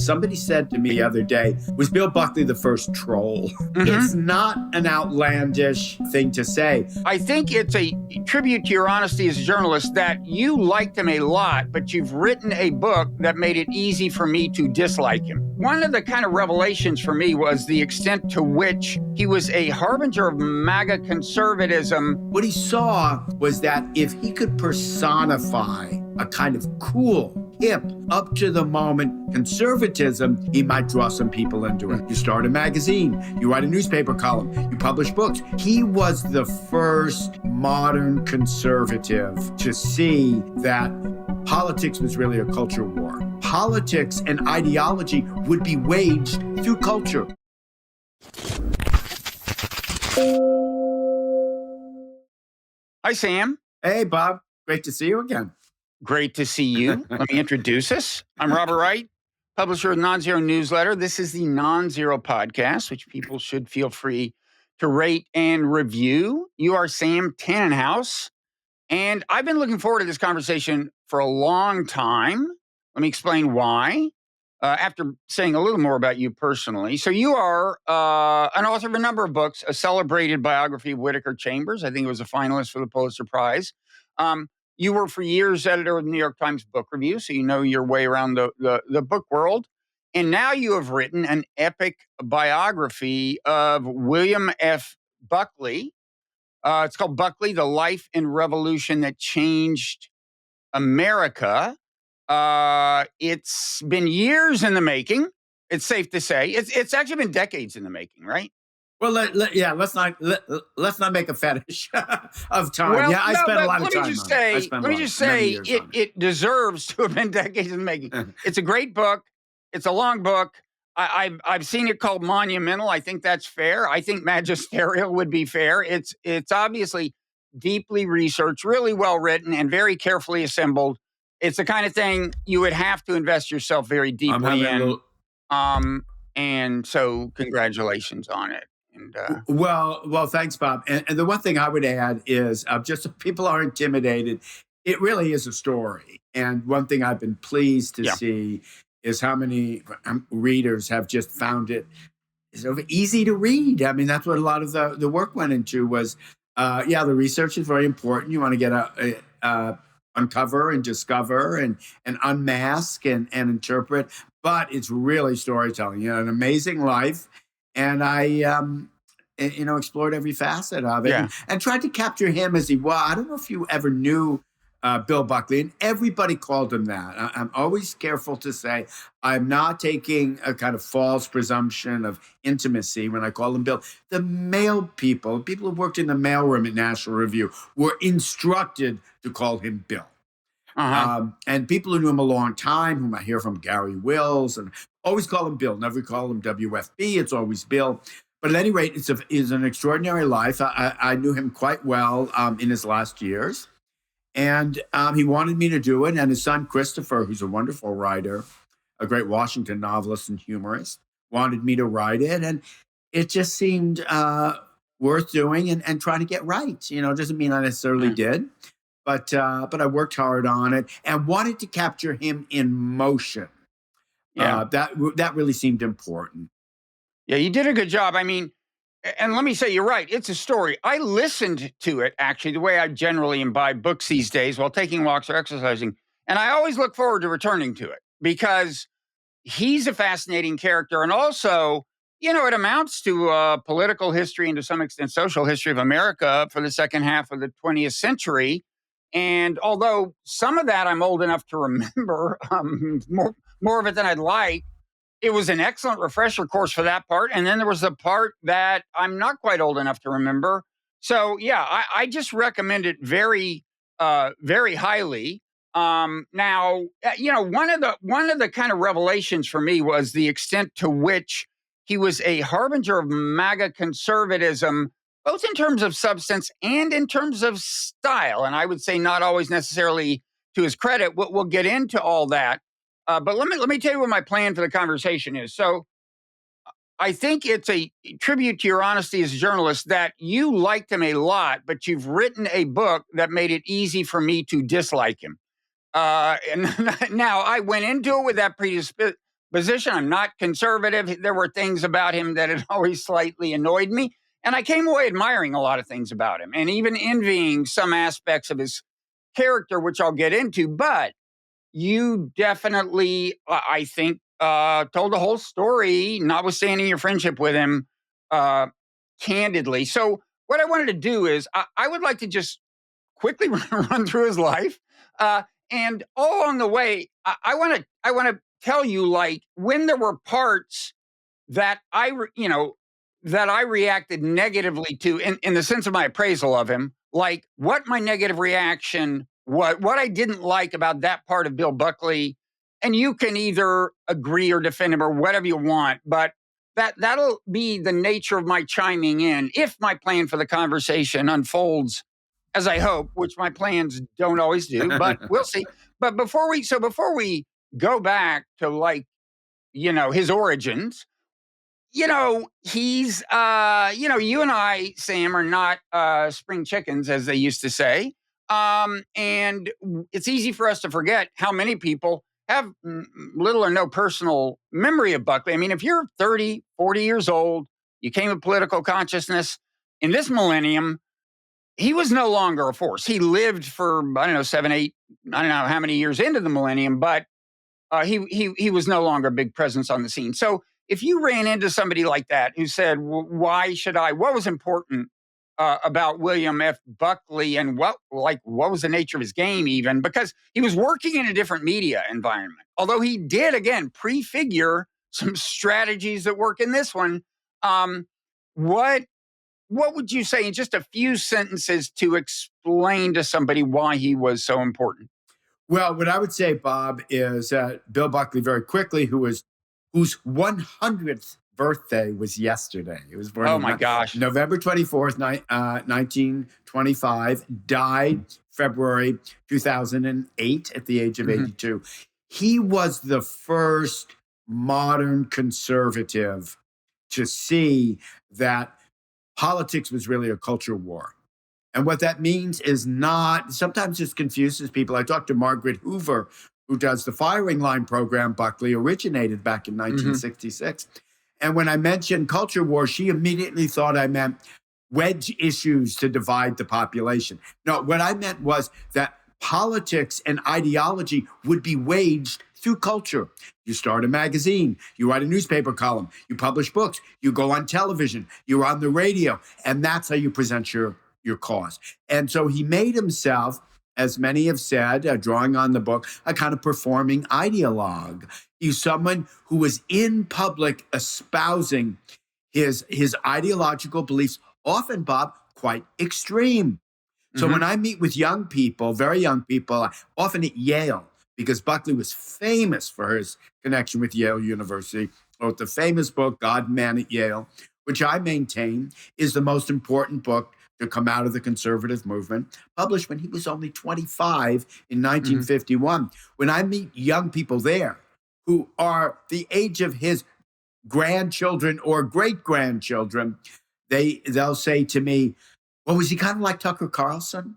Somebody said to me the other day, was Bill Buckley the first troll? It's not an outlandish thing to say. I think it's a tribute to your honesty as a journalist that you liked him a lot, but you've written a book that made it easy for me to dislike him. One of the kind of revelations for me was the extent to which he was a harbinger of MAGA conservatism. What he saw was that if he could personify a kind of cool, hip, up to the moment conservatism, he might draw some people into it. You start a magazine, you write a newspaper column, you publish books. He was the first modern conservative to see that politics was really a culture war. Politics and ideology would be waged through culture. Hi, Sam. Hey, Bob. Great to see you again. Great to see you. Let me introduce us. I'm Robert Wright, publisher of the Nonzero newsletter. This is the Nonzero podcast, which people should feel free to rate and review. You are Sam Tanenhaus, and I've been looking forward to this conversation for a long time. Let me explain why, after saying a little more about you personally. So you are an author of a number of books, a celebrated biography of Whittaker Chambers. I think it was a finalist for the Pulitzer Prize. You were for years editor of the New York Times Book Review, so you know your way around the book world. And now you have written an epic biography of William F. Buckley. It's called Buckley, The Life and Revolution That Changed America. It's been years in the making. It's safe to say. It's actually been decades in the making, right? Well, let's not make a fetish of time. Well, I spent a lot of time. Let me just say, it deserves to have been decades in the making. It's a great book. It's a long book. I've seen it called monumental. I think that's fair. I think magisterial would be fair. It's obviously deeply researched, really well written, and very carefully assembled. It's the kind of thing you would have to invest yourself very deeply in. And so, congratulations on it. And, well, thanks, Bob. And the one thing I would add is just so people are intimidated. It really is a story. And one thing I've been pleased to see is how many readers have just found it sort of easy to read. I mean, that's what a lot of the work went into was, the research is very important. You want to get uncover and discover and unmask and interpret. But it's really storytelling. An amazing life. And I, explored every facet of it and tried to capture him as he was. I don't know if you ever knew Bill Buckley, and everybody called him that. I'm always careful to say I'm not taking a kind of false presumption of intimacy when I call him Bill. The people who worked in the mailroom at National Review were instructed to call him Bill. And people who knew him a long time, whom I hear from Gary Wills, and always call him Bill, never call him WFB. It's always Bill. But at any rate, it's an extraordinary life. I knew him quite well in his last years. And he wanted me to do it. And his son, Christopher, who's a wonderful writer, a great Washington novelist and humorist, wanted me to write it. And it just seemed worth doing and trying to get right. Doesn't mean I necessarily did. But I worked hard on it and wanted to capture him in motion. That really seemed important. Yeah, you did a good job. I mean, and let me say, you're right. It's a story. I listened to it, actually, the way I generally imbibe books these days while taking walks or exercising. And I always look forward to returning to it because he's a fascinating character. And also, it amounts to political history and to some extent social history of America for the second half of the 20th century. And although some of that I'm old enough to remember, more of it than I'd like, it was an excellent refresher course for that part. And then there was the part that I'm not quite old enough to remember. So, I just recommend it very, very highly. Now, one of the kind of revelations for me was the extent to which he was a harbinger of MAGA conservatism, both in terms of substance and in terms of style. And I would say not always necessarily to his credit. We'll get into all that. But let me tell you what my plan for the conversation is. So I think it's a tribute to your honesty as a journalist that you liked him a lot, but you've written a book that made it easy for me to dislike him. And now I went into it with that position. I'm not conservative. There were things about him that had always slightly annoyed me. And I came away admiring a lot of things about him and even envying some aspects of his character, which I'll get into. But you definitely, I think, told the whole story, notwithstanding your friendship with him, uh, candidly. So, what I wanted to do is, I would like to just quickly run through his life, and all along the way, I want to tell you, like, when there were parts that that I reacted negatively to in the sense of my appraisal of him, like what my negative reaction, what I didn't like about that part of Bill Buckley, and you can either agree or defend him or whatever you want, but that'll be the nature of my chiming in if my plan for the conversation unfolds as I hope, which my plans don't always do, but we'll see. But before we go back to, like, his origins, he's you and I, Sam, are not spring chickens, as they used to say. And it's easy for us to forget how many people have little or no personal memory of Buckley. I mean, if you're 30, 40 years old, you came to political consciousness in this millennium, he was no longer a force. He lived for, I don't know, 7, 8, I don't know how many years into the millennium, but he was no longer a big presence on the scene. So if you ran into somebody like that who said, "Why should I?" What was important about William F. Buckley, and what was the nature of his game, even because he was working in a different media environment. Although he did again prefigure some strategies that work in this one. Um, what what would you say in just a few sentences to explain to somebody why he was so important? Well, what I would say, Bob, is Bill Buckley, very quickly, whose 100th birthday was yesterday. He was born Oh on my gosh. November 24th, 1925, died February 2008 at the age of Mhm. 82. He was the first modern conservative to see that politics was really a culture war. And what that means is not, sometimes this confuses people. I talked to Margaret Hoover, who does the firing line program Buckley originated back in Mhm. 1966. And when I mentioned culture war, she immediately thought I meant wedge issues to divide the population. No, what I meant was that politics and ideology would be waged through culture. You start a magazine, you write a newspaper column, you publish books, you go on television, you're on the radio, and that's how you present your cause. And so he made himself, as many have said, drawing on the book, a kind of performing ideologue. He's someone who was in public espousing his ideological beliefs, often, Bob, quite extreme. So Mhm. when I meet with young people, very young people, often at Yale, because Buckley was famous for his connection with Yale University, wrote the famous book, God and Man at Yale, which I maintain is the most important book to come out of the conservative movement, published when he was only 25 in Mhm. 1951. When I meet young people there who are the age of his grandchildren or great grandchildren, they'll say to me, "Well, was he kind of like Tucker Carlson?"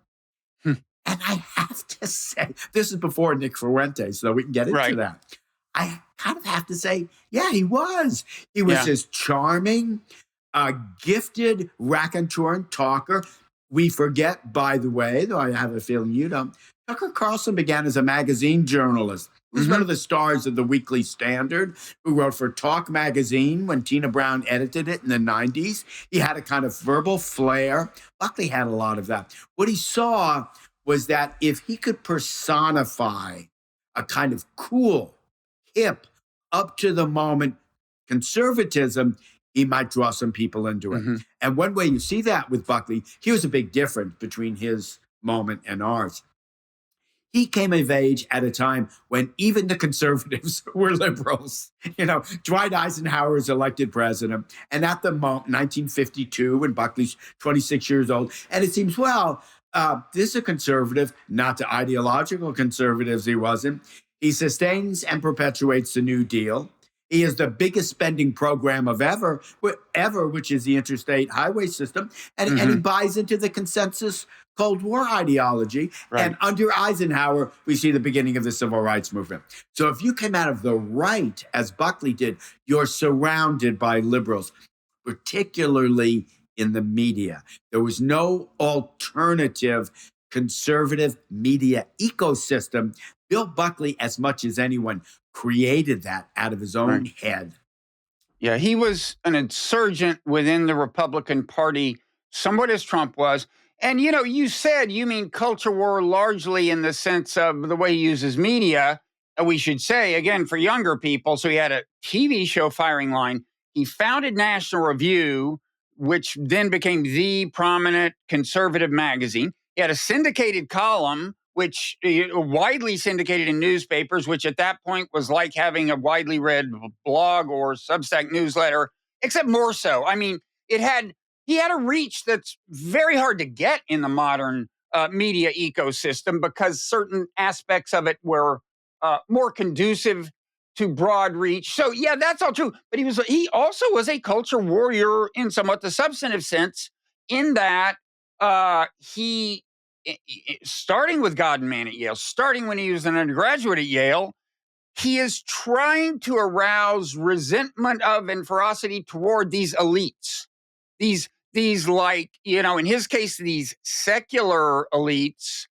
Hmm. And I have to say, this is before Nick Fuentes, so we can get into Right. that. I kind of have to say, yeah, he was. He was Yeah. this charming, gifted raconteur and talker. We forget, by the way, though I have a feeling you don't, Tucker Carlson began as a magazine journalist. He was one Mhm. of the stars of the Weekly Standard, who wrote for Talk magazine when Tina Brown edited it in the 90s. He had a kind of verbal flair. Buckley had a lot of that. What he saw was that if he could personify a kind of cool, hip, up to the moment conservatism, he might draw some people into it. Mhm. And one way you see that with Buckley, here's a big difference between his moment and ours. He came of age at a time when even the conservatives were liberals. Dwight Eisenhower is elected president. And at the moment, 1952, when Buckley's 26 years old, and it seems, well, this is a conservative, not the ideological conservatives he wasn't. He sustains and perpetuates the New Deal. He has the biggest spending program of ever, which is the interstate highway system. And he buys into the consensus Cold War ideology. Right. And under Eisenhower, we see the beginning of the civil rights movement. So if you came out of the right, as Buckley did, you're surrounded by liberals, particularly in the media. There was no alternative conservative media ecosystem. Bill Buckley, as much as anyone, created that out of his own head. Yeah, he was an insurgent within the Republican Party, somewhat as Trump was. And, you said you mean culture war largely in the sense of the way he uses media. We should say, again, for younger people. So he had a TV show, Firing Line. He founded National Review, which then became the prominent conservative magazine. He had a syndicated column, which widely syndicated in newspapers, which at that point was like having a widely read blog or Substack newsletter, except more so. I mean, he had a reach that's very hard to get in the modern media ecosystem because certain aspects of it were more conducive to broad reach. So yeah, that's all true. But he also was a culture warrior in somewhat the substantive sense, in that he starting with God and Man at Yale, starting when he was an undergraduate at Yale, he is trying to arouse resentment of and ferocity toward these elites. These like, in his case, these secular elites.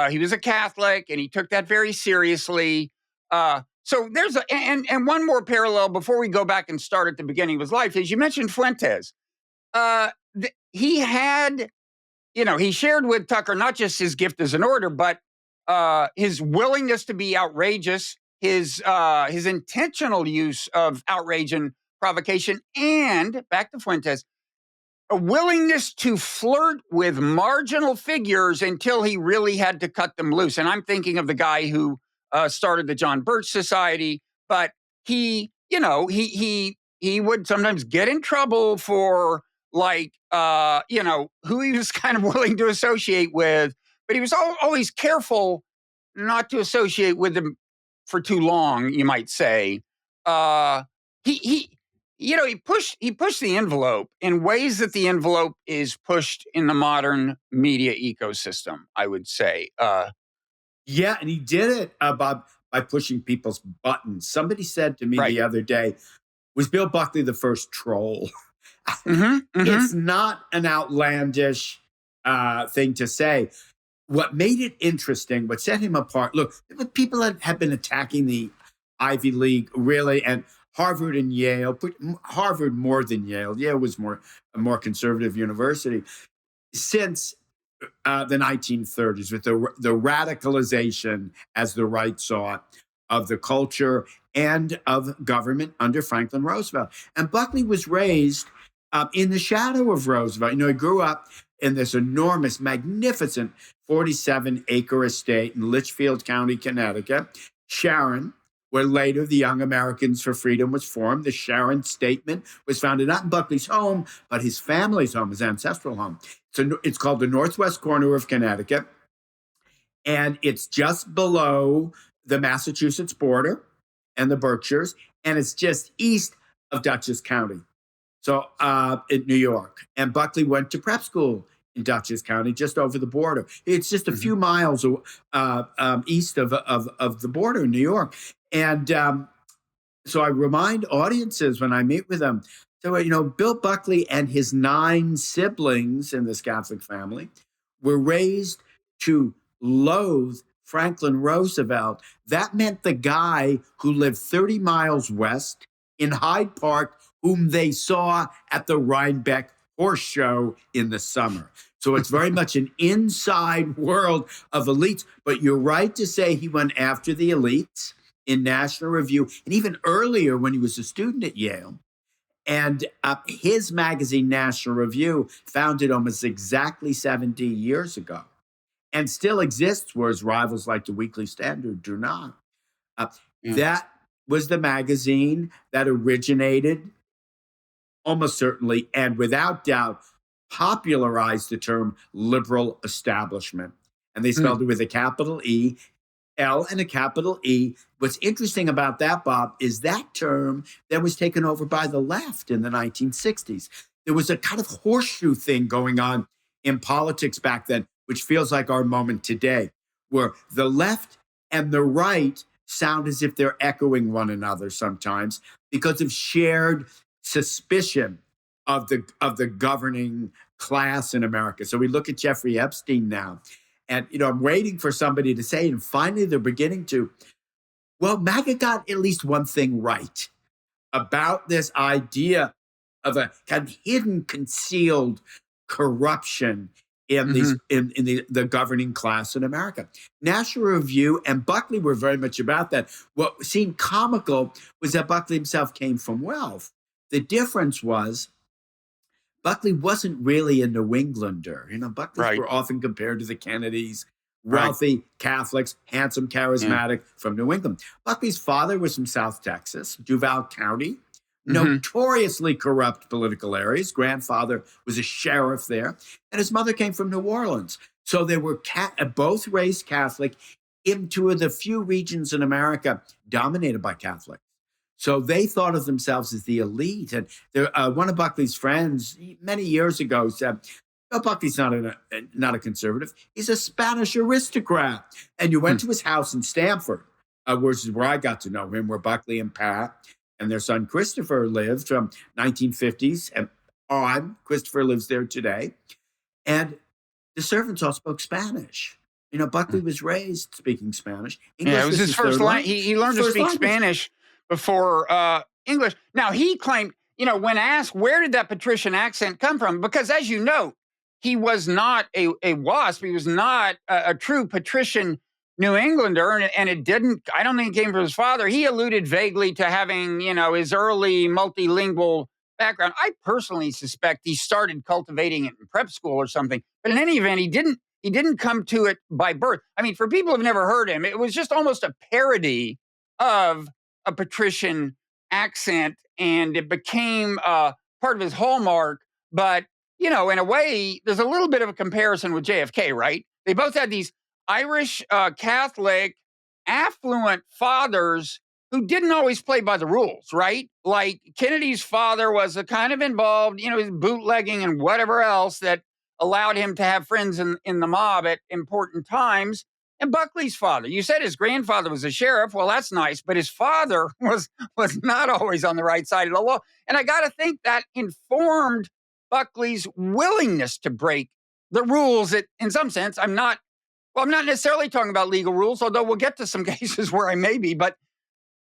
He was a Catholic and he took that very seriously. So there's and one more parallel before we go back and start at the beginning of his life is you mentioned Fuentes. He had, he shared with Tucker not just his gift as an orator, but his willingness to be outrageous, his intentional use of outrage and provocation, and back to Fuentes, a willingness to flirt with marginal figures until he really had to cut them loose. And I'm thinking of the guy who started the John Birch Society, but he would sometimes get in trouble for who he was kind of willing to associate with, but he was always careful not to associate with them for too long, you might say. He pushed the envelope in ways that the envelope is pushed in the modern media ecosystem, I would say. Yeah, and he did it by pushing people's buttons. Somebody said to me the other day, was Bill Buckley the first troll? It's not an outlandish thing to say. What made it interesting, what set him apart, look, people have been attacking the Ivy League, really, and Harvard and Yale, Harvard more than Yale. Yale was a more conservative university since the 1930s, with the radicalization, as the right saw it, of the culture and of government under Franklin Roosevelt. And Buckley was raised in the shadow of Roosevelt. He grew up in this enormous, magnificent 47-acre estate in Litchfield County, Connecticut, Sharon, where later the Young Americans for Freedom was formed. The Sharon Statement was founded not in Buckley's home, but his family's home, his ancestral home. It's called the northwest corner of Connecticut, and it's just below the Massachusetts border and the Birchers, and it's just east of Dutchess County, so in New York. And Buckley went to prep school in Dutchess County, just over the border. It's just a few miles east of the border in New York. And so I remind audiences when I meet with them, so, Bill Buckley and his 9 siblings in this Catholic family were raised to loathe Franklin Roosevelt. That meant the guy who lived 30 miles west in Hyde Park, whom they saw at the Rhinebeck Horse Show in the summer. So it's very much an inside world of elites. But you're right to say he went after the elites in National Review, and even earlier when he was a student at Yale. And his magazine, National Review, founded almost exactly 70 years ago and still exists, whereas rivals like the Weekly Standard do not. That was the magazine that originated, almost certainly, and without doubt, popularized the term liberal establishment. And they spelled it with a capital E. L and a capital E. What's interesting about that, Bob, is that term that was taken over by the left in the 1960s. There was a kind of horseshoe thing going on in politics back then, which feels like our moment today, where the left and the right sound as if they're echoing one another sometimes because of shared suspicion of the governing class in America. So we look at Jeffrey Epstein now, and I'm waiting for somebody to say, and finally they're beginning to. Well, MAGA got at least one thing right about this idea of a kind of hidden, concealed corruption in these in the governing class in America. National Review and Buckley were very much about that. What seemed comical was that Buckley himself came from wealth. The difference was Buckley wasn't really a New Englander. Buckleys were often compared to the Kennedys, wealthy Catholics, handsome, charismatic from New England. Buckley's father was from South Texas, Duval County, notoriously corrupt political areas. Grandfather was a sheriff there, and his mother came from New Orleans. So they were both raised Catholic in two of the few regions in America dominated by Catholics. So they thought of themselves as the elite. And one of Buckley's friends many years ago said, "No, Buckley's not a conservative. He's a Spanish aristocrat." And you went to his house in Stamford, which is where I got to know him, where Buckley and Pat and their son Christopher lived from 1950s and on. Christopher lives there today. And the servants all spoke Spanish. Buckley was raised speaking Spanish. English it was his first language. He learned to speak Spanish before English. Now, he claimed, when asked, where did that patrician accent come from? Because as you know, he was not a WASP. He was not a true patrician New Englander. And I don't think it came from his father. He alluded vaguely to having, his early multilingual background. I personally suspect he started cultivating it in prep school or something. But in any event, he didn't come to it by birth. I mean, for people who've never heard him, it was just almost a parody of a patrician accent, and it became part of his hallmark. But, in a way, there's a little bit of a comparison with JFK, right? They both had these Irish Catholic affluent fathers who didn't always play by the rules, right? Like Kennedy's father was a kind of involved, his bootlegging and whatever else that allowed him to have friends in the mob at important times. And Buckley's father, you said his grandfather was a sheriff. Well, that's nice, but his father was not always on the right side of the law. And I got to think that informed Buckley's willingness to break the rules that, in some sense, I'm not necessarily talking about legal rules, although we'll get to some cases where I may be, but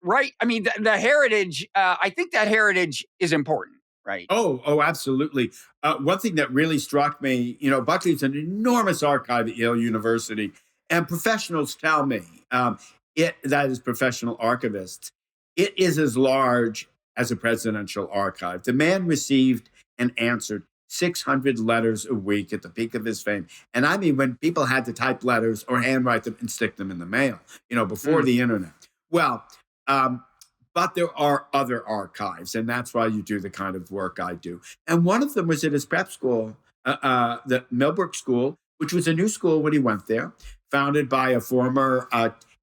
right. I mean, the heritage, I think that heritage is important, right? Oh, absolutely. One thing that really struck me, Buckley's an enormous archive at Yale University. And professionals tell me, that is professional archivists, it is as large as a presidential archive. The man received and answered 600 letters a week at the peak of his fame. And I mean, when people had to type letters or handwrite them and stick them in the mail, before the internet. Well, but there are other archives, and that's why you do the kind of work I do. And one of them was at his prep school, the Millbrook School, which was a new school when he went there, founded by a former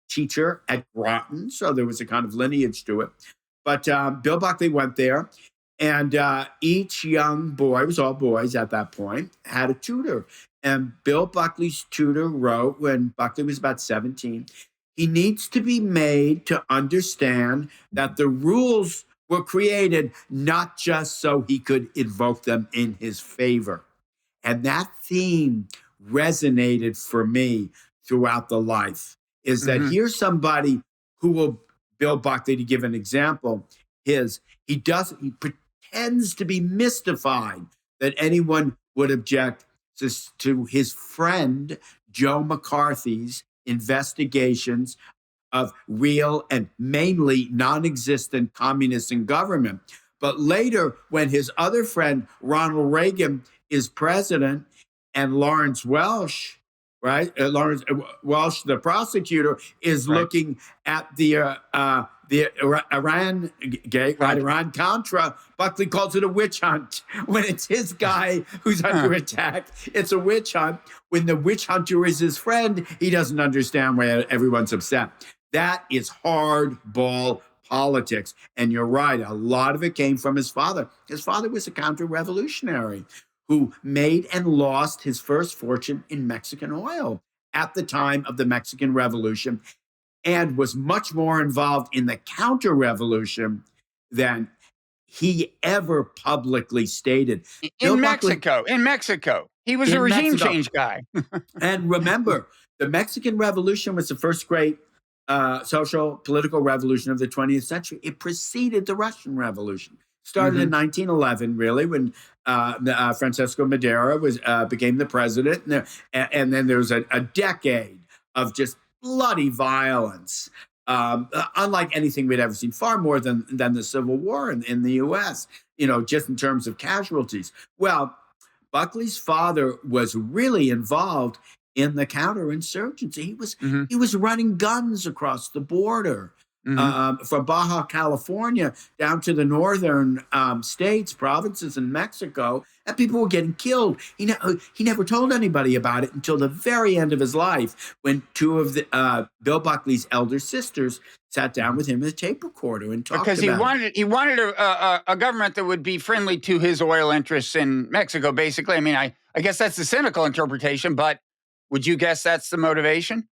teacher at Groton. So there was a kind of lineage to it. But Bill Buckley went there, and each young boy, it was all boys at that point, had a tutor. And Bill Buckley's tutor wrote, when Buckley was about 17, he needs to be made to understand that the rules were created not just so he could invoke them in his favor. And that theme resonated for me throughout the life, is that here's somebody who will, Bill Buckley, to give an example, he pretends to be mystified that anyone would object to his friend Joe McCarthy's investigations of real and mainly non-existent communists in government. But later, when his other friend, Ronald Reagan, is president, and Lawrence Welsh, right? Lawrence Welsh, the prosecutor, is looking at the the Iran gate, right? Iran Contra. Buckley calls it a witch hunt. When it's his guy who's under attack, it's a witch hunt. When the witch hunter is his friend, he doesn't understand why everyone's upset. That is hardball politics. And you're right, a lot of it came from his father. His father was a counter-revolutionary who made and lost his first fortune in Mexican oil at the time of the Mexican Revolution, and was much more involved in the counter-revolution than he ever publicly stated. In Mexico. He was a regime change guy. And remember, the Mexican Revolution was the first great social political revolution of the 20th century. It preceded the Russian Revolution. Started in 1911, really, when Francisco Madero became the president, and then there was a decade of just bloody violence, unlike anything we'd ever seen. Far more than the Civil War in the U.S. Just in terms of casualties. Well, Buckley's father was really involved in the counterinsurgency. He was running guns across the border. From Baja California down to the northern states, provinces in Mexico, and people were getting killed. He never told anybody about it until the very end of his life, when two of Bill Buckley's elder sisters sat down with him with a tape recorder and talked because he wanted a government that would be friendly to his oil interests in Mexico. Basically, I mean, I guess that's the cynical interpretation, but would you guess that's the motivation?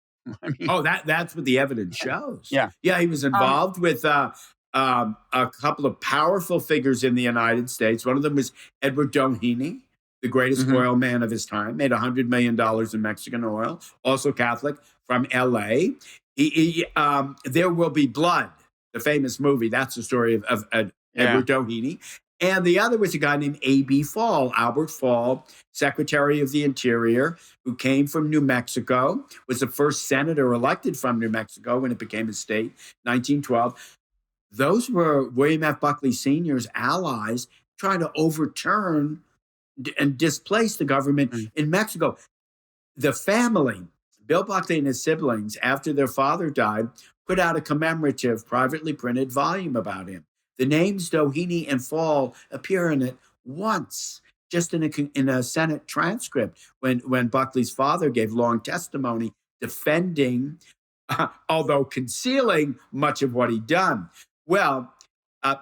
I mean, that's what the evidence shows. Yeah. He was involved with a couple of powerful figures in the United States. One of them was Edward Doheny, the greatest oil man of his time, made $100 million in Mexican oil, also Catholic, from L.A. There Will Be Blood, the famous movie. That's the story of Edward Doheny. And the other was a guy named A.B. Fall, Albert Fall, Secretary of the Interior, who came from New Mexico, was the first senator elected from New Mexico when it became a state, 1912. Those were William F. Buckley Sr.'s allies trying to overturn and displace the government in Mexico. The family, Bill Buckley and his siblings, after their father died, put out a commemorative, privately printed volume about him. The names Doheny and Fall appear in it once, just in a Senate transcript, when Buckley's father gave long testimony defending, although concealing much of what he'd done. Well,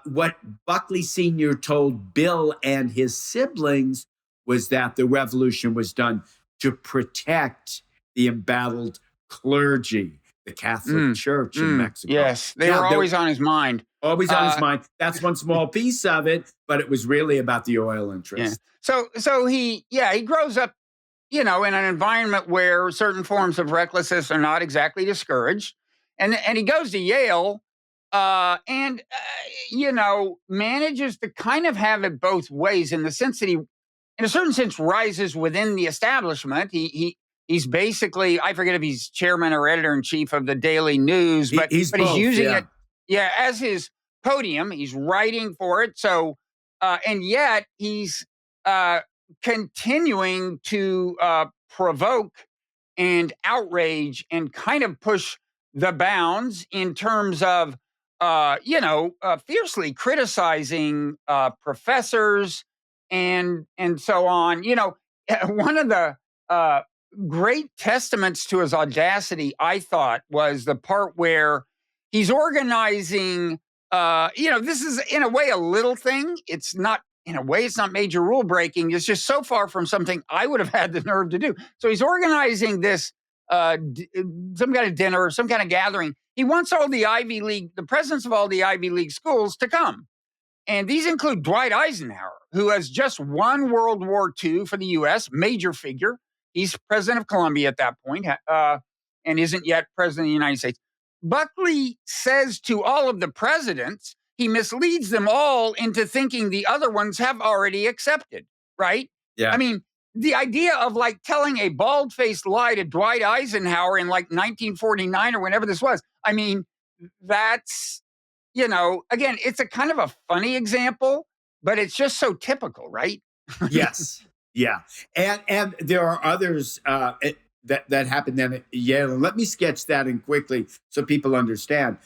what Buckley Sr. told Bill and his siblings was that the revolution was done to protect the embattled clergy, the Catholic Church in Mexico. Yes, they were always on his mind. Always on his mind. That's one small piece of it, but it was really about the oil interest. Yeah. So he grows up, in an environment where certain forms of recklessness are not exactly discouraged, and he goes to Yale, and manages to kind of have it both ways, in the sense that he, in a certain sense, rises within the establishment. He's basically, I forget if he's chairman or editor-in-chief of the Daily News, but he's using it, as his podium. He's writing for it. So, and yet he's continuing to provoke and outrage and kind of push the bounds in terms of, fiercely criticizing professors and so on. One of the great testaments to his audacity, I thought, was the part where he's organizing. This is in a way a little thing. It's not major rule breaking. It's just so far from something I would have had the nerve to do. So he's organizing this some kind of dinner, some kind of gathering. He wants the presidents of all the Ivy League schools to come. And these include Dwight Eisenhower, who has just won World War II for the U.S., major figure. He's president of Colombia at that point, and isn't yet president of the United States. Buckley says to all of the presidents, he misleads them all into thinking the other ones have already accepted, right? Yeah. I mean, the idea of telling a bald-faced lie to Dwight Eisenhower in 1949 or whenever this was, I mean, that's, again, it's a kind of a funny example, but it's just so typical, right? Yes. Yeah. And there are others that happened then at Yale. And let me sketch that in quickly so people understand.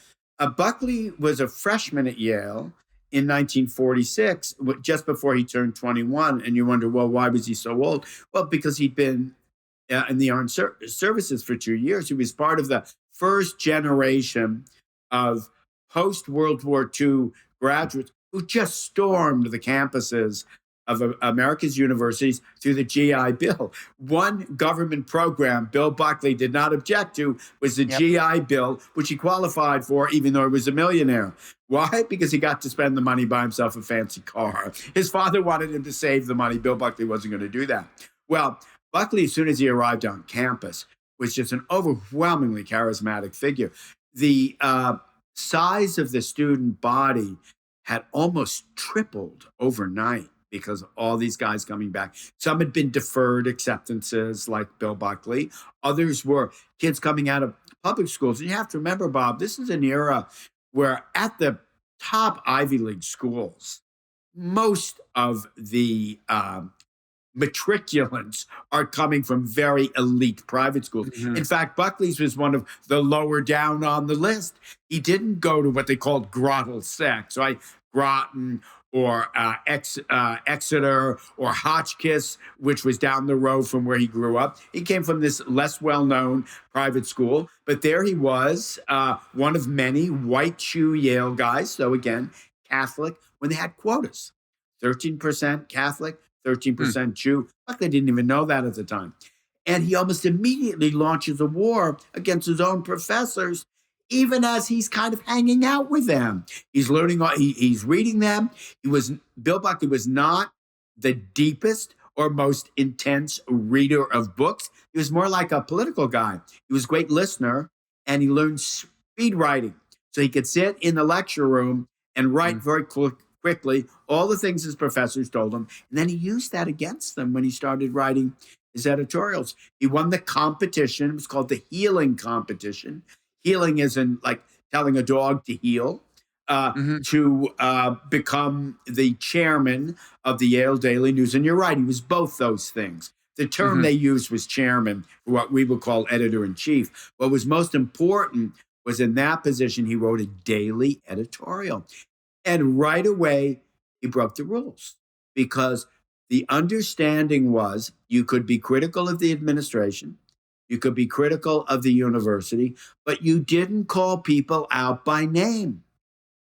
Buckley was a freshman at Yale in 1946, just before he turned 21. And you wonder, well, why was he so old? Well, because he'd been in the armed services for 2 years. He was part of the first generation of post-World War II graduates who just stormed the campuses of America's universities through the GI Bill. One government program Bill Buckley did not object to was the GI Bill, which he qualified for, even though he was a millionaire. Why? Because he got to spend the money, buy himself a fancy car. His father wanted him to save the money. Bill Buckley wasn't going to do that. Well, Buckley, as soon as he arrived on campus, was just an overwhelmingly charismatic figure. The size of the student body had almost tripled overnight because of all these guys coming back. Some had been deferred acceptances like Bill Buckley. Others were kids coming out of public schools. And you have to remember, Bob, this is an era where at the top Ivy League schools, most of the matriculants are coming from very elite private schools. Mm-hmm. In fact, Buckley's was one of the lower down on the list. He didn't go to what they called Grottle Sex, right? Groton or Exeter or Hotchkiss, which was down the road from where he grew up. He came from this less well-known private school, but there he was, one of many white shoe Yale guys. So again, Catholic, when they had quotas, 13% Catholic, 13% Jew. Buckley didn't even know that at the time. And he almost immediately launches a war against his own professors, even as he's kind of hanging out with them. He's learning, he's reading them. Bill Buckley was not the deepest or most intense reader of books. He was more like a political guy. He was a great listener, and he learned speed writing. So he could sit in the lecture room and write very quickly all the things his professors told him. And then he used that against them when he started writing his editorials. He won the competition. It was called the healing competition. Healing isn't like telling a dog to heal, to become the chairman of the Yale Daily News. And you're right, he was both those things. The term they used was chairman, for what we would call editor-in-chief. What was most important was in that position, he wrote a daily editorial. And right away, he broke the rules, because the understanding was you could be critical of the administration, you could be critical of the university, but you didn't call people out by name.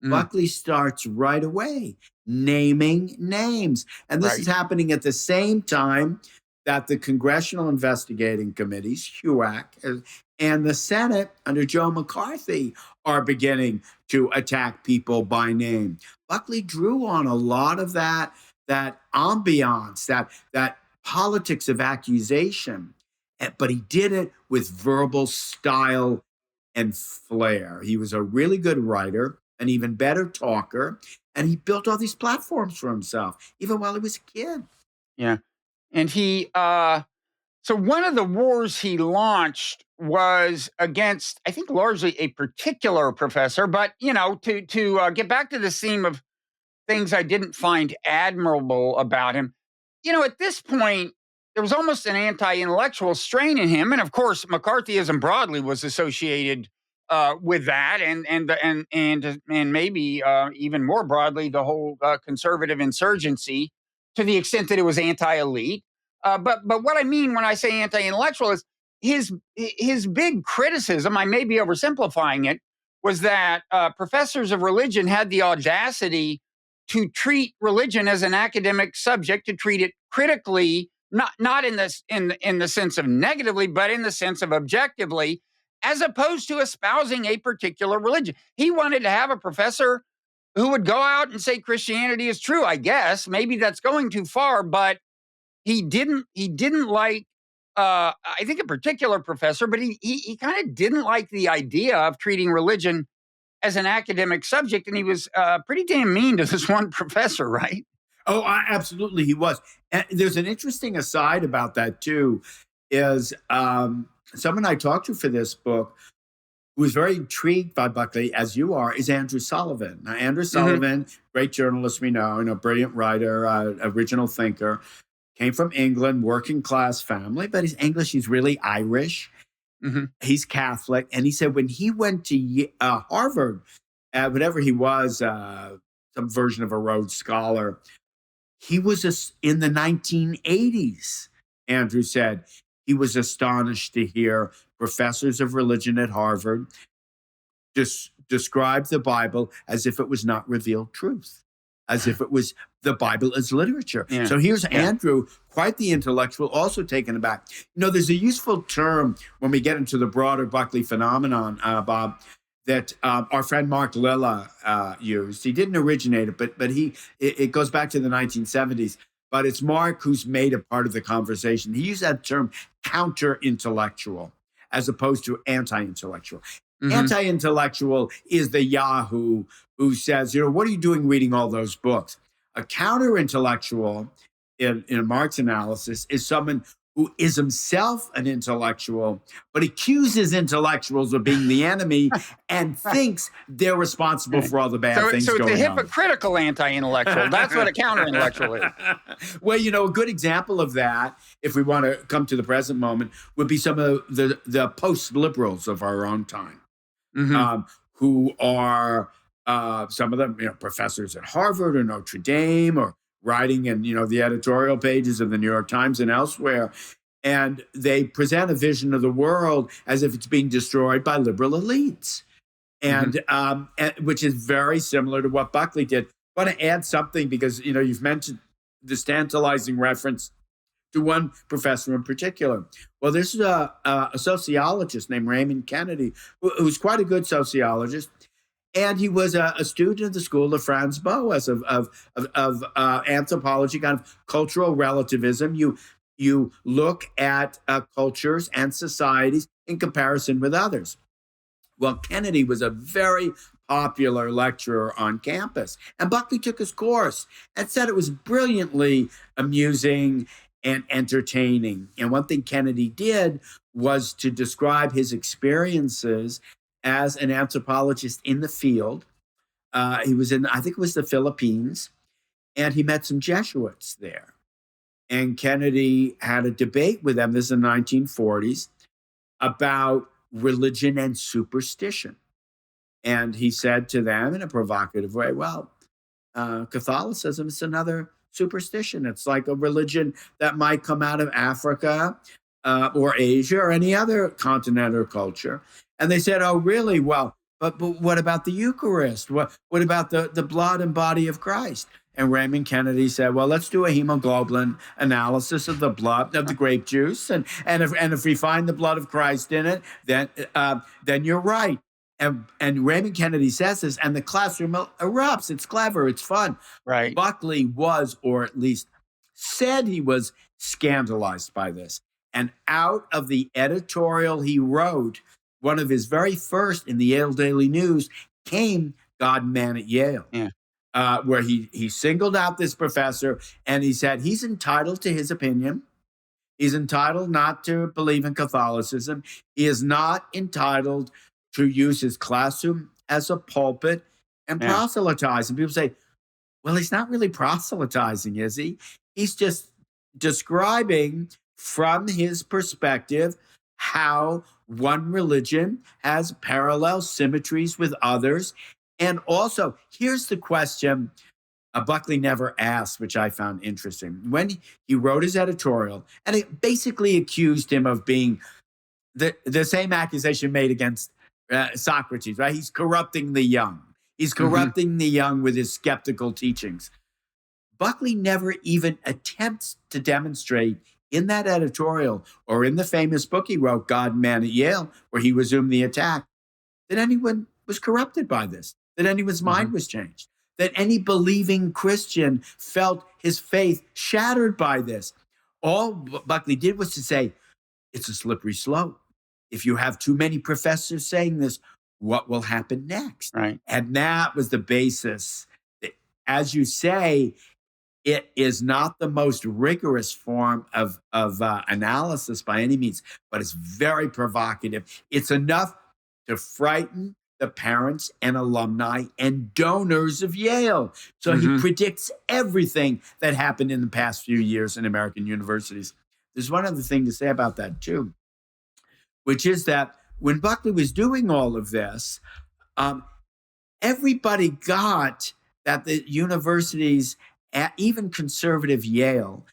Buckley starts right away naming names. And this is happening at the same time that the Congressional Investigating Committees, HUAC, and the Senate under Joe McCarthy are beginning to attack people by name. Buckley drew on a lot of that ambiance, that politics of accusation, but he did it with verbal style and flair. He was a really good writer, an even better talker, and he built all these platforms for himself, even while he was a kid. Yeah. And he, so one of the wars he launched was against, I think, largely a particular professor. But, to get back to the theme of things I didn't find admirable about him, at this point, there was almost an anti-intellectual strain in him. And of course, McCarthyism broadly was associated with that, and maybe even more broadly, the whole conservative insurgency, to the extent that it was anti-elite. But what I mean when I say anti-intellectual is his big criticism, I may be oversimplifying it, was that professors of religion had the audacity to treat religion as an academic subject, to treat it critically, not in the sense of negatively, but in the sense of objectively, as opposed to espousing a particular religion. He wanted to have a professor who would go out and say Christianity is true. I guess maybe that's going too far, but he didn't like, I think, a particular professor, but he kind of didn't like the idea of treating religion as an academic subject. And he was pretty damn mean to this one professor, right? Oh, absolutely, he was. And there's an interesting aside about that, too, is someone I talked to for this book who was very intrigued by Buckley, as you are, is Andrew Sullivan. Now, Andrew Sullivan, great journalist we know, and a brilliant writer, original thinker, came from England, working class family, but his English, he's really Irish. Mhm. He's Catholic. And he said when he went to Harvard, whatever he was, some version of a Rhodes Scholar, he was in the 1980s. Andrew said he was astonished to hear professors of religion at Harvard describe the Bible as if it was not revealed truth, as if it was the Bible as literature. Yeah. So here's Andrew, quite the intellectual, also taken aback. There's a useful term when we get into the broader Buckley phenomenon, Bob, that our friend Mark Lilla used. He didn't originate it, but it goes back to the 1970s. But it's Mark who's made it part of the conversation. He used that term counter-intellectual as opposed to anti-intellectual. Mm-hmm. Anti-intellectual is the Yahoo who says, what are you doing reading all those books? A counter-intellectual, in Mark's analysis, is someone who is himself an intellectual, but accuses intellectuals of being the enemy and thinks they're responsible for all the bad things going on. So it's a hypocritical anti-intellectual. That's what a counter-intellectual is. Well, a good example of that, if we want to come to the present moment, would be some of the post-liberals of our own time, mm-hmm. Who are some of them, professors at Harvard or Notre Dame, or writing in, the editorial pages of the New York Times and elsewhere. And they present a vision of the world as if it's being destroyed by liberal elites. And, mm-hmm. Which is very similar to what Buckley did. I want to add something because, you've mentioned this tantalizing reference to one professor in particular. Well, this is a sociologist named Raymond Kennedy, who's quite a good sociologist. And he was a student of the school of Franz Boas of anthropology, kind of cultural relativism. You look at cultures and societies in comparison with others. Well, Kennedy was a very popular lecturer on campus, and Buckley took his course and said it was brilliantly amusing and entertaining. And one thing Kennedy did was to describe his experiences as an anthropologist in the field. He was in, I think it was the Philippines, and he met some Jesuits there. And Kennedy had a debate with them, this is in the 1940s, about religion and superstition. And he said to them in a provocative way, well, Catholicism is another superstition. It's like a religion that might come out of Africa or Asia or any other continent or culture. And they said, oh, really? Well, but what about the Eucharist? What about the blood and body of Christ? And Raymond Kennedy said, well, let's do a hemoglobin analysis of the blood, of the grape juice. And if we find the blood of Christ in it, then you're right. And Raymond Kennedy says this, and the classroom erupts. It's clever. It's fun. Right. Buckley was, or at least said he was, scandalized by this. And out of the editorial he wrote, one of his very first in the Yale Daily News, came God and Man at Yale, where he singled out this professor and he said he's entitled to his opinion. He's entitled not to believe in Catholicism. He is not entitled to use his classroom as a pulpit and proselytize. And people say, well, he's not really proselytizing, is he? He's just describing from his perspective how one religion has parallel symmetries with others. And also, here's the question Buckley never asked, which I found interesting. When he wrote his editorial, and it basically accused him of being the same accusation made against Socrates, right? He's corrupting the young. He's corrupting the young with his skeptical teachings. Buckley never even attempts to demonstrate in that editorial or in the famous book he wrote, God and Man at Yale, where he resumed the attack, that anyone was corrupted by this, that anyone's mind was changed, that any believing Christian felt his faith shattered by this. All Buckley did was to say, it's a slippery slope. If you have too many professors saying this, what will happen next? Right. And that was the basis. As you say, it is not the most rigorous form of analysis by any means, but it's very provocative. It's enough to frighten the parents and alumni and donors of Yale. So he predicts everything that happened in the past few years in American universities. There's one other thing to say about that, too. which is that when Buckley was doing all of this, everybody got that the universities, even conservative Yale,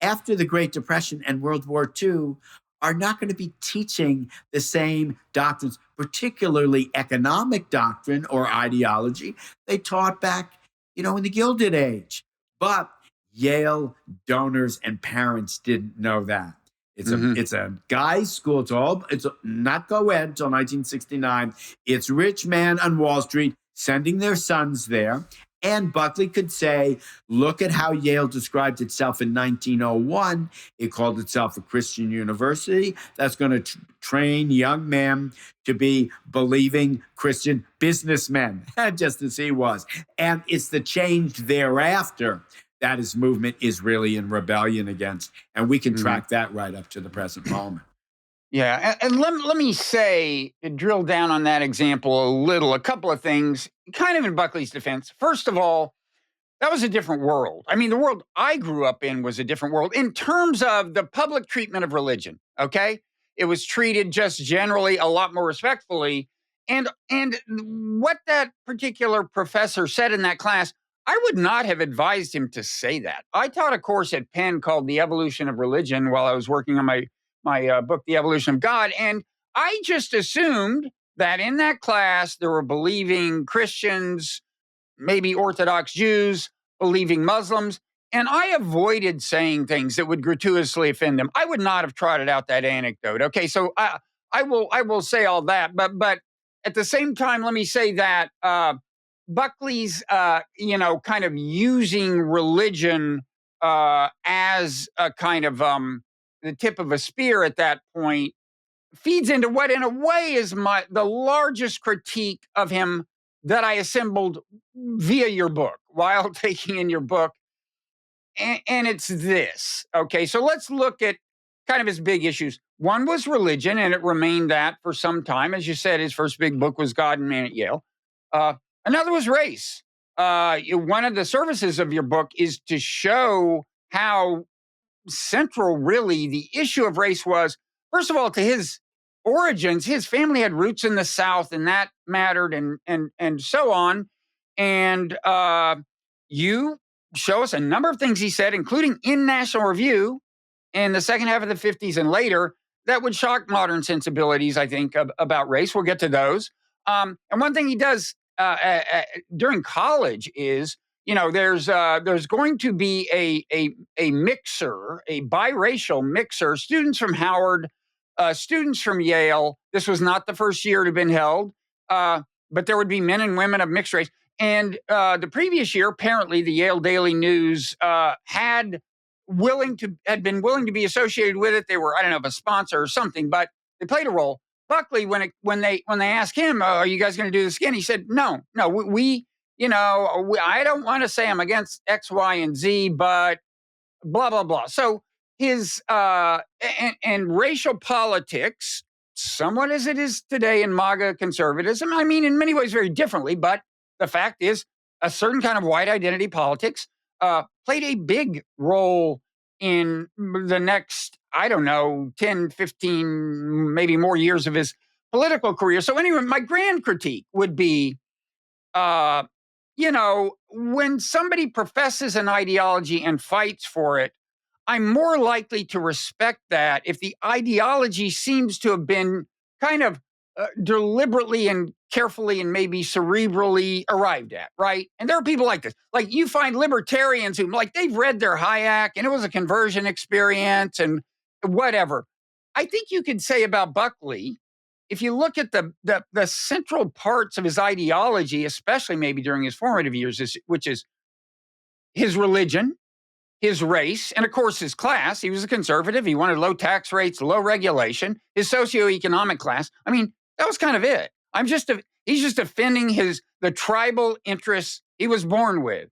after the Great Depression and World War II, are not going to be teaching the same doctrines, particularly economic doctrine or ideology they taught back, in the Gilded Age. But Yale donors and parents didn't know that. It's a guy's school. It's not co-ed until 1969. It's rich man on Wall Street sending their sons there. And Buckley could say, look at how Yale described itself in 1901. It called itself a Christian university that's going to train young men to be believing Christian businessmen, just as he was. And it's the change thereafter that his movement is really in rebellion against. And we can track that right up to the present moment. Yeah, and let me say, drill down on that example a couple of things, kind of in Buckley's defense. First of all, that was a different world. I mean, the world I grew up in was a different world in terms of the public treatment of religion, okay? It was treated just generally a lot more respectfully. And what that particular professor said in that class, I would not have advised him to say that. I taught a course at Penn called The Evolution of Religion while I was working on my book, The Evolution of God. And I just assumed that in that class, there were believing Christians, maybe Orthodox Jews, believing Muslims. And I avoided saying things that would gratuitously offend them. I would not have trotted out that anecdote. Okay, so I will say all that. But at the same time, let me say that Buckley's, kind of using religion as a kind of the tip of a spear at that point feeds into what, in a way, is the largest critique of him that I assembled via your book, while taking in your book. And it's this. Okay, so let's look at kind of his big issues. One was religion, and it remained that for some time. As you said, his first big book was God and Man at Yale. Another was race. One of the services of your book is to show how central, really, the issue of race was, first of all, to his origins. His family had roots in the South, and that mattered, and so on. And you show us a number of things he said, including in National Review in the second half of the 50s and later, that would shock modern sensibilities, I think, about race. We'll get to those. And one thing he does during college is, there's going to be a mixer, a biracial mixer, students from Howard, students from Yale. This was not the first year it had been held, but there would be men and women of mixed race. And the previous year, apparently, the Yale Daily News had been willing to be associated with it. They were, I don't know, if a sponsor or something, but they played a role. Buckley, when they asked him, "Are you guys going to do this again?" He said, "No, I don't want to say I'm against X, Y, and Z, but blah blah blah." So his and racial politics, somewhat as it is today in MAGA conservatism. I mean, in many ways, very differently, but the fact is, a certain kind of white identity politics played a big role in the next, 10, 15, maybe more years of his political career. So anyway, my grand critique would be, when somebody professes an ideology and fights for it, I'm more likely to respect that if the ideology seems to have been kind of deliberately and carefully and maybe cerebrally arrived at, right? And there are people like this. Like, you find libertarians who, like, they've read their Hayek and it was a conversion experience and whatever. I think you could say about Buckley, if you look at the central parts of his ideology, especially maybe during his formative years, which is his religion, his race, and of course his class. He was a conservative. He wanted low tax rates, low regulation, his socioeconomic class. I mean, that was kind of it. He's just defending the tribal interests he was born with.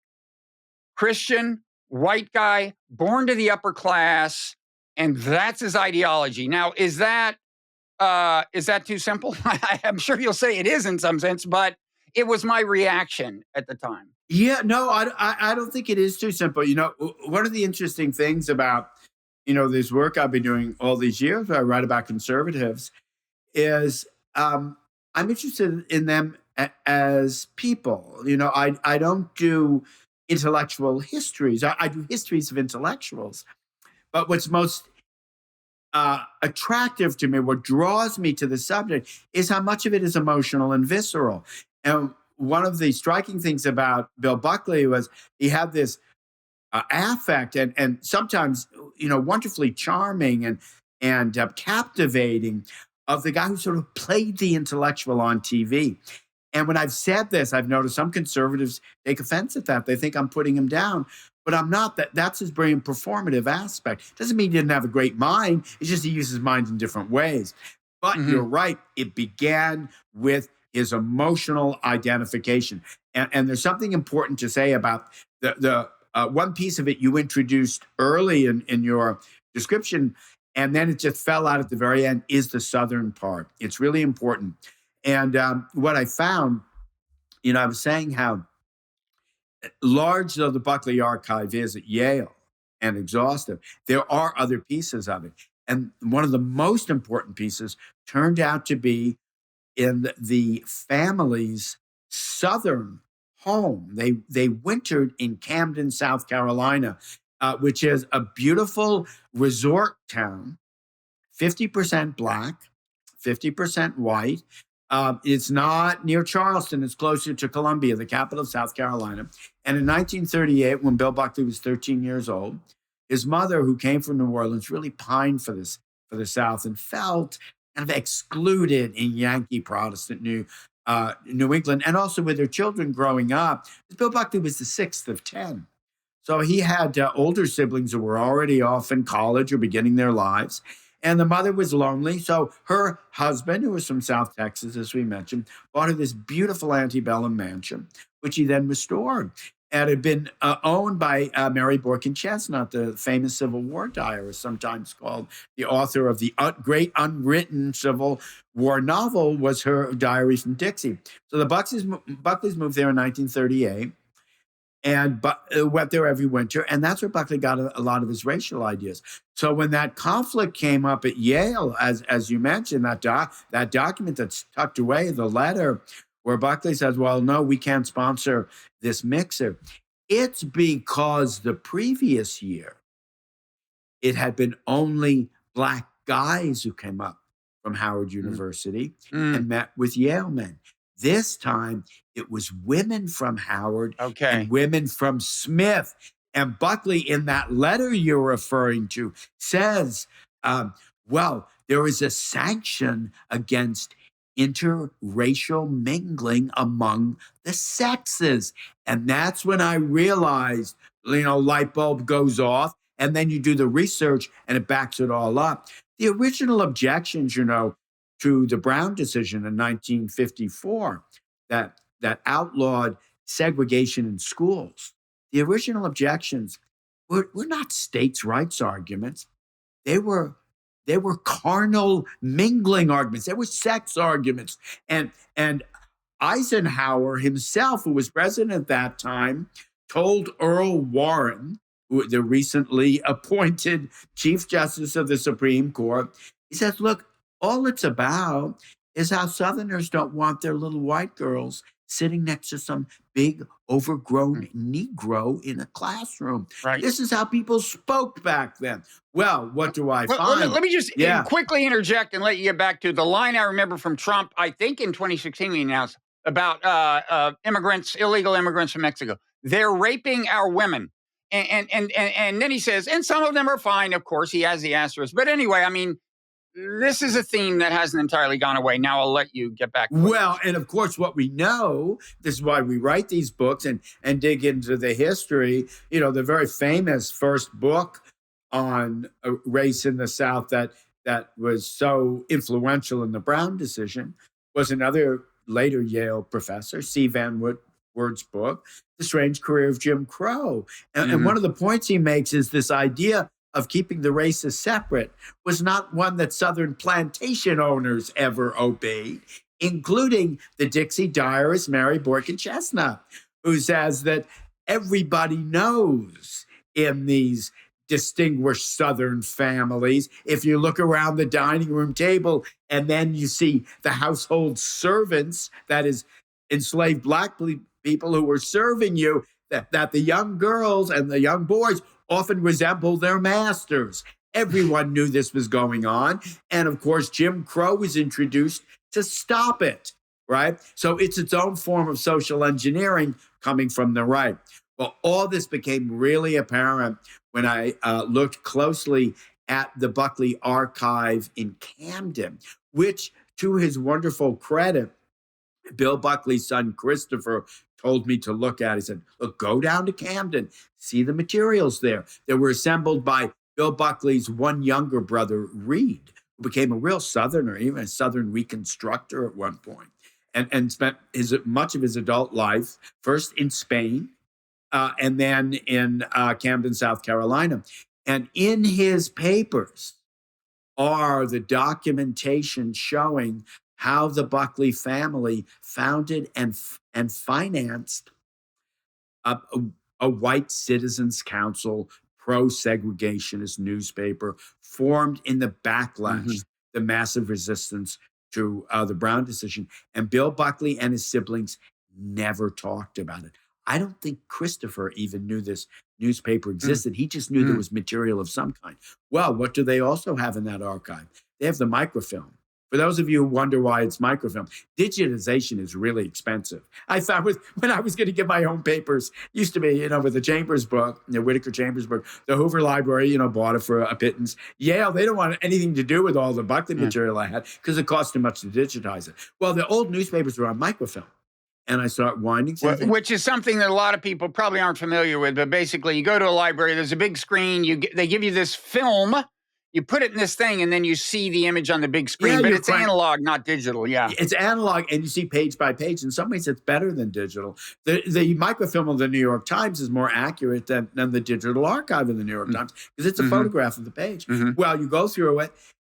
Christian, white guy, born to the upper class, and that's his ideology. Now, is that too simple? I'm sure you'll say it is in some sense, but it was my reaction at the time. Yeah, no, I don't think it is too simple. One of the interesting things about, this work I've been doing all these years, where I write about conservatives, is I'm interested in them as people. I don't do intellectual histories. I do histories of intellectuals. But what's most attractive to me, what draws me to the subject, is how much of it is emotional and visceral. And one of the striking things about Bill Buckley was he had this affect and sometimes wonderfully charming and captivating of the guy who sort of played the intellectual on TV. And when I've said this, I've noticed some conservatives take offense at that. They think I'm putting him down, but I'm not. That's his brilliant performative aspect. Doesn't mean he didn't have a great mind. It's just he uses his mind in different ways. But you're right. It began with his emotional identification. And there's something important to say about the one piece of it you introduced early in your description, and then it just fell out at the very end, is the Southern part. It's really important. And what I found, I was saying how large though the Buckley archive is at Yale and exhaustive, there are other pieces of it. And one of the most important pieces turned out to be in the family's Southern home. They wintered in Camden, South Carolina, which is a beautiful resort town, 50% black, 50% white. It's not near Charleston. It's closer to Columbia, the capital of South Carolina. And in 1938, when Bill Buckley was 13 years old, his mother, who came from New Orleans, really pined for the South and felt kind of excluded in Yankee Protestant New England, and also with her children growing up. Bill Buckley was the sixth of 10. So he had older siblings who were already off in college or beginning their lives. And the mother was lonely. So her husband, who was from South Texas, as we mentioned, bought her this beautiful antebellum mansion, which he then restored. And had been owned by Mary Boykin Chestnut, the famous Civil War diarist, sometimes called the author of the great unwritten Civil War novel, was her diary from Dixie. So the Buckleys moved there in 1938 and went there every winter. And that's where Buckley got a lot of his racial ideas. So when that conflict came up at Yale, as you mentioned, that document that's tucked away, the letter, where Buckley says, well, no, we can't sponsor this mixer. It's because the previous year, it had been only black guys who came up from Howard University and met with Yale men. This time, it was women from Howard and women from Smith. And Buckley, in that letter you're referring to, says, well, there is a sanction against interracial mingling among the sexes. And that's when I realized, light bulb goes off, and then you do the research and it backs it all up. The original objections, to the Brown decision in 1954 that outlawed segregation in schools, the original objections were not states' rights arguments. They were carnal mingling arguments. They were sex arguments. And Eisenhower himself, who was president at that time, told Earl Warren, the recently appointed Chief Justice of the Supreme Court, he says, look, all it's about is how Southerners don't want their little white girls sitting next to some big, overgrown Negro in a classroom. Right. This is how people spoke back then. Well, what do I find? Let me just quickly interject and let you get back to the line I remember from Trump, I think in 2016 he announced about illegal immigrants from Mexico. They're raping our women. And then he says, and some of them are fine, of course, he has the asterisk. But anyway, I mean, this is a theme that hasn't entirely gone away. Now I'll let you get back. Well, and of course, what we know, this is why we write these books and dig into the history. The very famous first book on race in the South that was so influential in the Brown decision was another later Yale professor, C. Van Word's book, The Strange Career of Jim Crow. And one of the points he makes is this idea of keeping the races separate was not one that Southern plantation owners ever obeyed, including the Dixie diarist Mary Boykin Chestnut, who says that everybody knows in these distinguished Southern families. If you look around the dining room table and then you see the household servants, that is, enslaved black people who were serving you, that the young girls and the young boys often resemble their masters. Everyone knew this was going on. And of course, Jim Crow was introduced to stop it, right? So it's its own form of social engineering coming from the right. Well, all this became really apparent when I looked closely at the Buckley archive in Camden, which, to his wonderful credit, Bill Buckley's son, Christopher, told me to look at. He said, look, go down to Camden, see the materials there. They were assembled by Bill Buckley's one younger brother, Reed, who became a real Southerner, even a Southern reconstructor at one point, and spent much of his adult life first in Spain and then in Camden, South Carolina. And in his papers are the documentation showing how the Buckley family founded and financed a white citizens council, pro-segregationist newspaper formed in the backlash, the massive resistance to the Brown decision. And Bill Buckley and his siblings never talked about it. I don't think Christopher even knew this newspaper existed. He just knew there was material of some kind. Well, what do they also have in that archive? They have the microfilm. For those of you who wonder why it's microfilm, digitization is really expensive. I found when I was going to get my own papers, used to be, with the Chambers book, the Whittaker Chambers book, the Hoover Library, bought it for a pittance. Yale, they don't want anything to do with all the Buckley material I had because it cost too much to digitize it. Well, the old newspapers were on microfilm. And I start winding something. Which is something that a lot of people probably aren't familiar with. But basically, you go to a library, there's a big screen. They give you this film. You put it in this thing, and then you see the image on the big screen. But it's analog, not digital. Yeah, it's analog, and you see page by page. In some ways, it's better than digital. The microfilm of the New York Times is more accurate than the digital archive of the New York Times because it's a photograph of the page. Well, you go through it.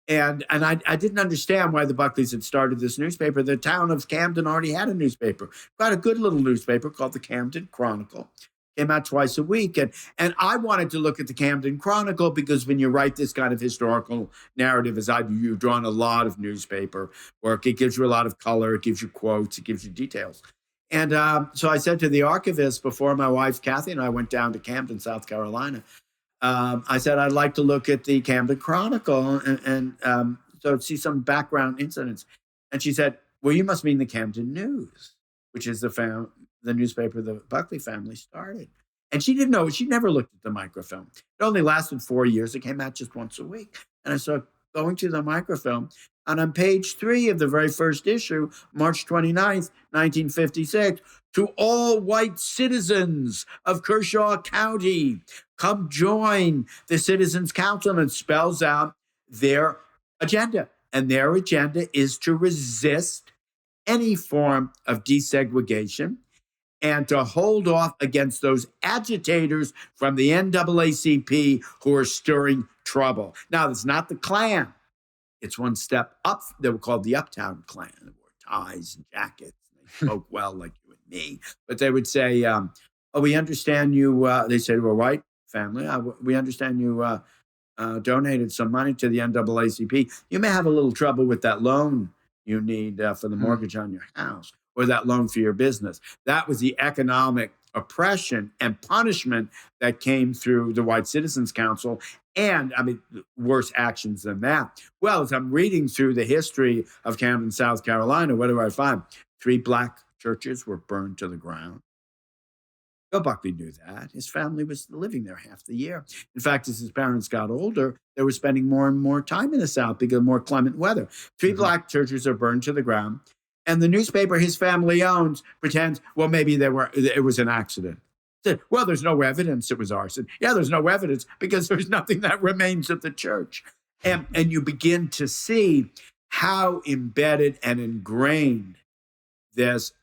And I didn't understand why the Buckleys had started this newspaper. The town of Camden already had a newspaper, quite a good little newspaper called the Camden Chronicle. Came out twice a week. And I wanted to look at the Camden Chronicle because when you write this kind of historical narrative, as I do, you've drawn a lot of newspaper work. It gives you a lot of color. It gives you quotes. It gives you details. And so I said to the archivist before my wife, Kathy, and I went down to Camden, South Carolina, I said, I'd like to look at the Camden Chronicle and so see some background incidents. And she said, well, you must mean the Camden News, which is the newspaper the Buckley family started. And she didn't know. She never looked at the microfilm. It only lasted 4 years. It came out just once a week. And I started going to the microfilm. And on page 3 of the very first issue, March 29th, 1956, to all white citizens of Kershaw County, come join the Citizens Council, and spells out their agenda. And their agenda is to resist any form of desegregation and to hold off against those agitators from the NAACP who are stirring trouble. Now, it's not the Klan. It's one step up. They were called the Uptown Klan. They wore ties and jackets. And they spoke well like you and me. But they would say, we understand you, they say to a white family, we understand you donated some money to the NAACP. You may have a little trouble with that loan you need for the mortgage on your house or that loan for your business. That was the economic oppression and punishment that came through the White Citizens Council. And worse actions than that. Well, as I'm reading through the history of Camden, South Carolina, what do I find? 3 black churches were burned to the ground. Bill Buckley knew that. His family was living there half the year. In fact, as his parents got older, they were spending more and more time in the South because of more clement weather. 3 black churches are burned to the ground. And the newspaper his family owns pretends, well, maybe it was an accident. Well, there's no evidence it was arson. Yeah, there's no evidence because there's nothing that remains of the church. And you begin to see how embedded and ingrained this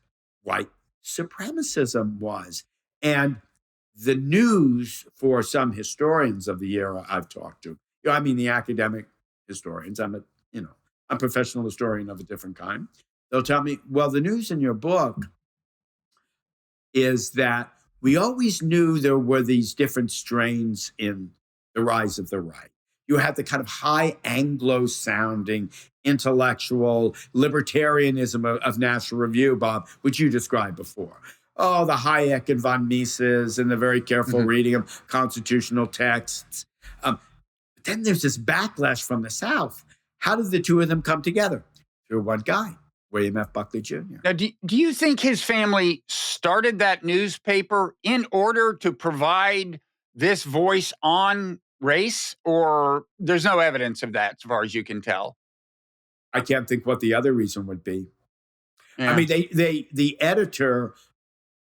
white supremacism was. And the news for some historians of the era I've talked to, the academic historians, I'm a professional historian of a different kind. They'll tell me, well, the news in your book is that we always knew there were these different strains in the rise of the right. You had the kind of high Anglo-sounding intellectual libertarianism of National Review, Bob, which you described before. Oh, the Hayek and von Mises and the very careful reading of constitutional texts. But then there's this backlash from the South. How did the two of them come together? Through one guy, William F. Buckley Jr. Now, do you think his family started that newspaper in order to provide this voice on race, or there's no evidence of that as far as you can tell? I can't think what the other reason would be. Yeah. I mean, the editor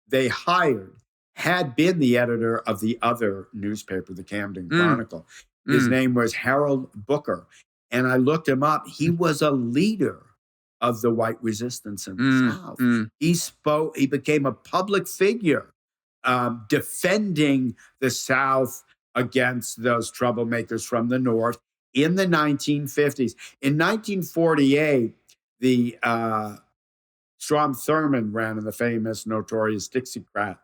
they hired had been the editor of the other newspaper, the Camden Chronicle. His name was Harold Booker. And I looked him up. He was a leader of the white resistance in the South. He became a public figure defending the South against those troublemakers from the North in the 1950s. In 1948, the Strom Thurmond ran in the famous, notorious Dixiecrat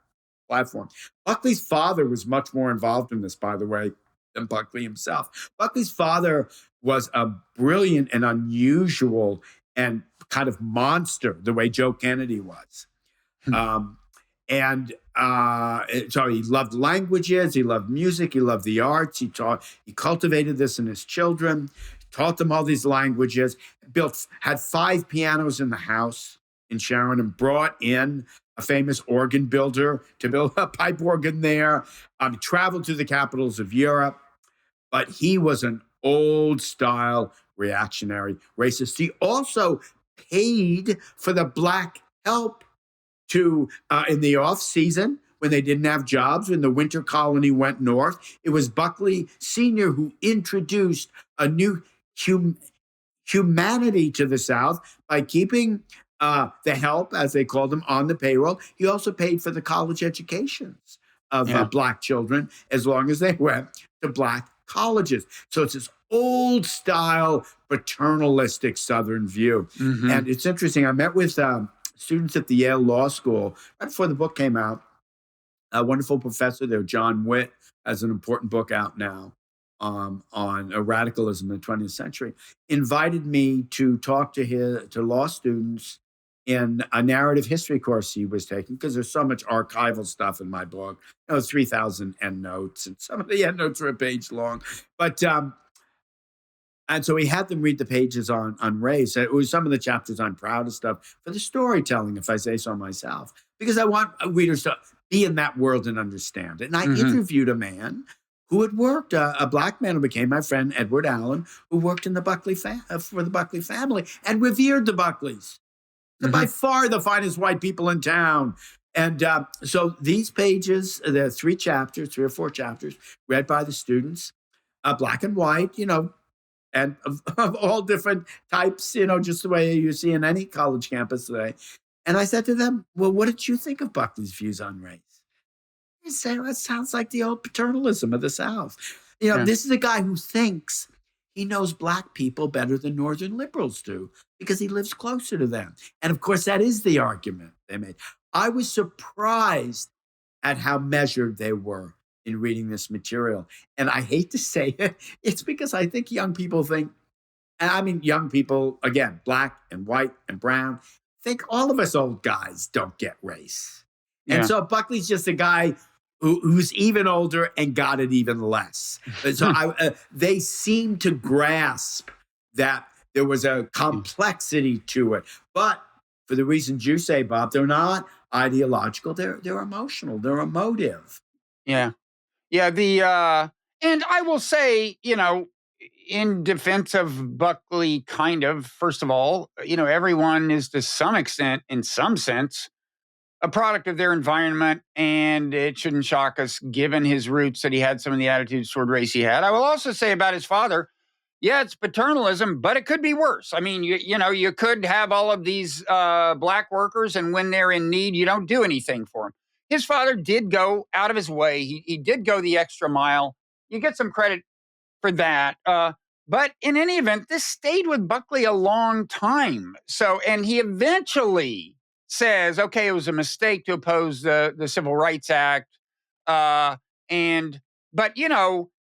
platform. Buckley's father was much more involved in this, by the way, than Buckley himself. Buckley's father was a brilliant and unusual and kind of monster, the way Joe Kennedy was. So he loved languages, he loved music, he loved the arts. He cultivated this in his children, taught them all these languages, had 5 pianos in the house in Sharon, and brought in a famous organ builder to build a pipe organ there. He traveled to the capitals of Europe, but he was an old-style reactionary racist. He also paid for the black help to in the off-season when they didn't have jobs, when the winter colony went north. It was Buckley Sr. who introduced a new humanity to the South by keeping the help, as they called them, on the payroll. He also paid for the college educations of black children as long as they went to black colleges. So it's this old-style paternalistic Southern view. And it's interesting. I met with students at the Yale Law School right before the book came out. A wonderful professor there, John Witt, has an important book out now on radicalism in the 20th century, invited me to talk to law students in a narrative history course he was taking, because there's so much archival stuff in my book. 3,000 endnotes, and some of the endnotes are a page long. But and so he had them read the pages on race. It was some of the chapters I'm proudest of for the storytelling, if I say so myself, because I want readers to be in that world and understand it. And I interviewed a man who had worked, a black man who became my friend, Edward Allen, who worked in the Buckley for the Buckley family and revered the Buckleys. They're by far the finest white people in town. And so these pages, there are 3 or 4 chapters, read by the students, black and white, and of all different types, just the way you see in any college campus today. And I said to them, well, what did you think of Buckley's views on race? They said, well, it sounds like the old paternalism of the South. This is a guy who thinks he knows black people better than Northern liberals do because he lives closer to them. And of course, that is the argument they made. I was surprised at how measured they were in reading this material. And I hate to say it, it's because I think young people think, and I mean young people, again, black and white and brown, think all of us old guys don't get race. And so Buckley's just a guy who's even older and got it even less. So they seem to grasp that there was a complexity to it. But for the reasons you say, Bob, they're not ideological. They're emotional. They're emotive. Yeah. And I will say, in defense of Buckley, kind of, first of all, everyone is to some extent, in some sense, a product of their environment, and it shouldn't shock us, given his roots, that he had some of the attitudes toward race he had. I will also say about his father, it's paternalism, but it could be worse. I mean, you could have all of these black workers, and when they're in need, you don't do anything for them. His father did go out of his way. He did go the extra mile. You get some credit for that. But in any event, this stayed with Buckley a long time. And he eventually says, okay, it was a mistake to oppose the Civil Rights Act. But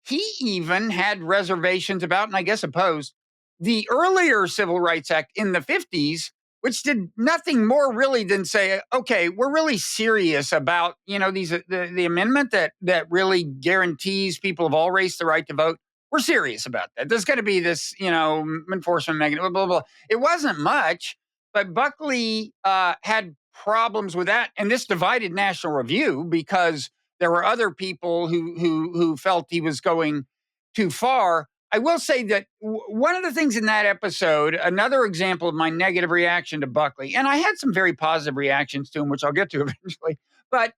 he even had reservations about, and I guess opposed, the earlier Civil Rights Act in the 50s, which did nothing more really than say, okay, we're really serious about, the amendment that really guarantees people of all race the right to vote. We're serious about that. There's going to be this, enforcement mechanism, blah, blah, blah. It wasn't much, but Buckley had problems with that. And this divided National Review because there were other people who felt he was going too far. I will say that one of the things in that episode, another example of my negative reaction to Buckley, and I had some very positive reactions to him, which I'll get to eventually, but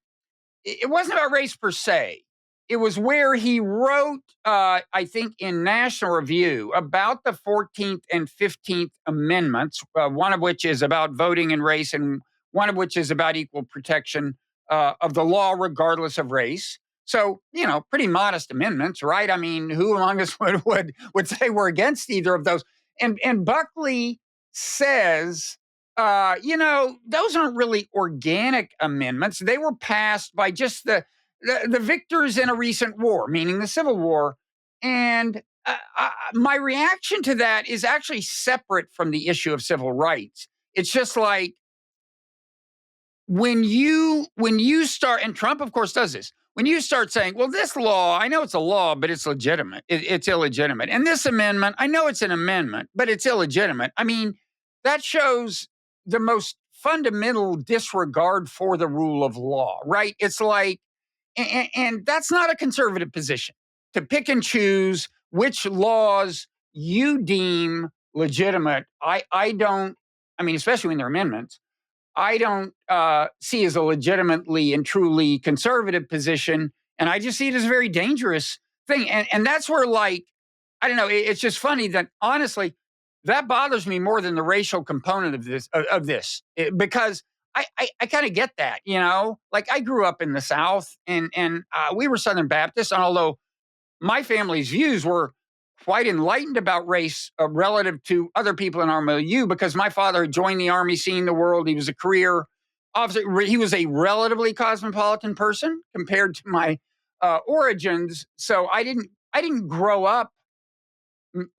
it wasn't about race per se. It was where he wrote, I think, in National Review about the 14th and 15th Amendments, one of which is about voting and race, and one of which is about equal protection of the law, regardless of race. So, pretty modest amendments, right? I mean, who among us would say we're against either of those? And Buckley says, those aren't really organic amendments. They were passed by just the victors in a recent war, meaning the Civil War. And my reaction to that is actually separate from the issue of civil rights. It's just like when you start, and Trump, of course, does this. When you start saying, well, this law, I know it's a law, but it's legitimate. It's illegitimate. And this amendment, I know it's an amendment, but it's illegitimate. I mean, that shows the most fundamental disregard for the rule of law, right? It's like, and that's not a conservative position, to pick and choose which laws you deem legitimate. I don't, especially when they're amendments, I don't see as a legitimately and truly conservative position. And I just see it as a very dangerous thing. And that's where, like, I don't know, it's just funny that, honestly, that bothers me more than the racial component of this, because I kind of get that, like I grew up in the South and we were Southern Baptists. And although my family's views were quite enlightened about race relative to other people in our milieu, because my father had joined the Army, seen the world. He was a career officer. He was a relatively cosmopolitan person compared to my origins. So I didn't grow up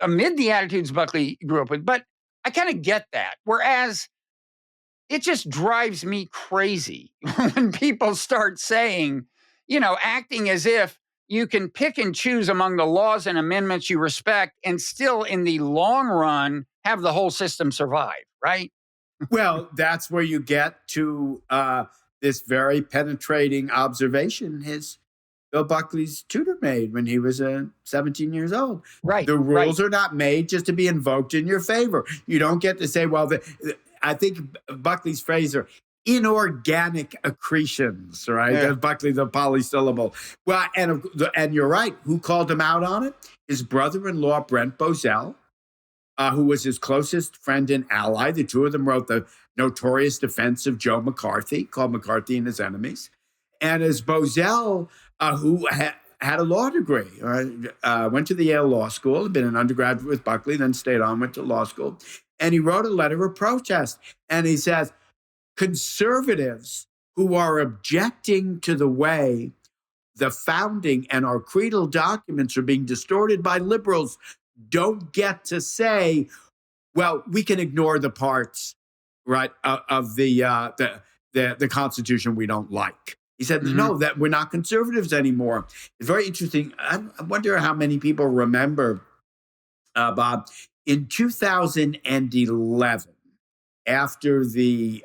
amid the attitudes Buckley grew up with, but I kind of get that. Whereas it just drives me crazy when people start saying, acting as if you can pick and choose among the laws and amendments you respect and still in the long run have the whole system survive, right? Well, that's where you get to this very penetrating observation Bill Buckley's tutor made when he was 17 years old. Right. The rules are not made just to be invoked in your favor. You don't get to say, well, I think Buckley's phrase are inorganic accretions, right? Yeah. That's Buckley, the polysyllable. Well, and you're right. Who called him out on it? His brother-in-law, Brent Bozell, who was his closest friend and ally. The two of them wrote the notorious defense of Joe McCarthy, called McCarthy and His Enemies. And as Bozell, who had a law degree, went to the Yale Law School, had been an undergraduate with Buckley, then stayed on, went to law school. And he wrote a letter of protest. And he says, conservatives who are objecting to the way the founding and our creedal documents are being distorted by liberals don't get to say, well, we can ignore the parts, right, of the Constitution we don't like. He said, no, that we're not conservatives anymore. It's very interesting. I wonder how many people remember, Bob, in 2011, after the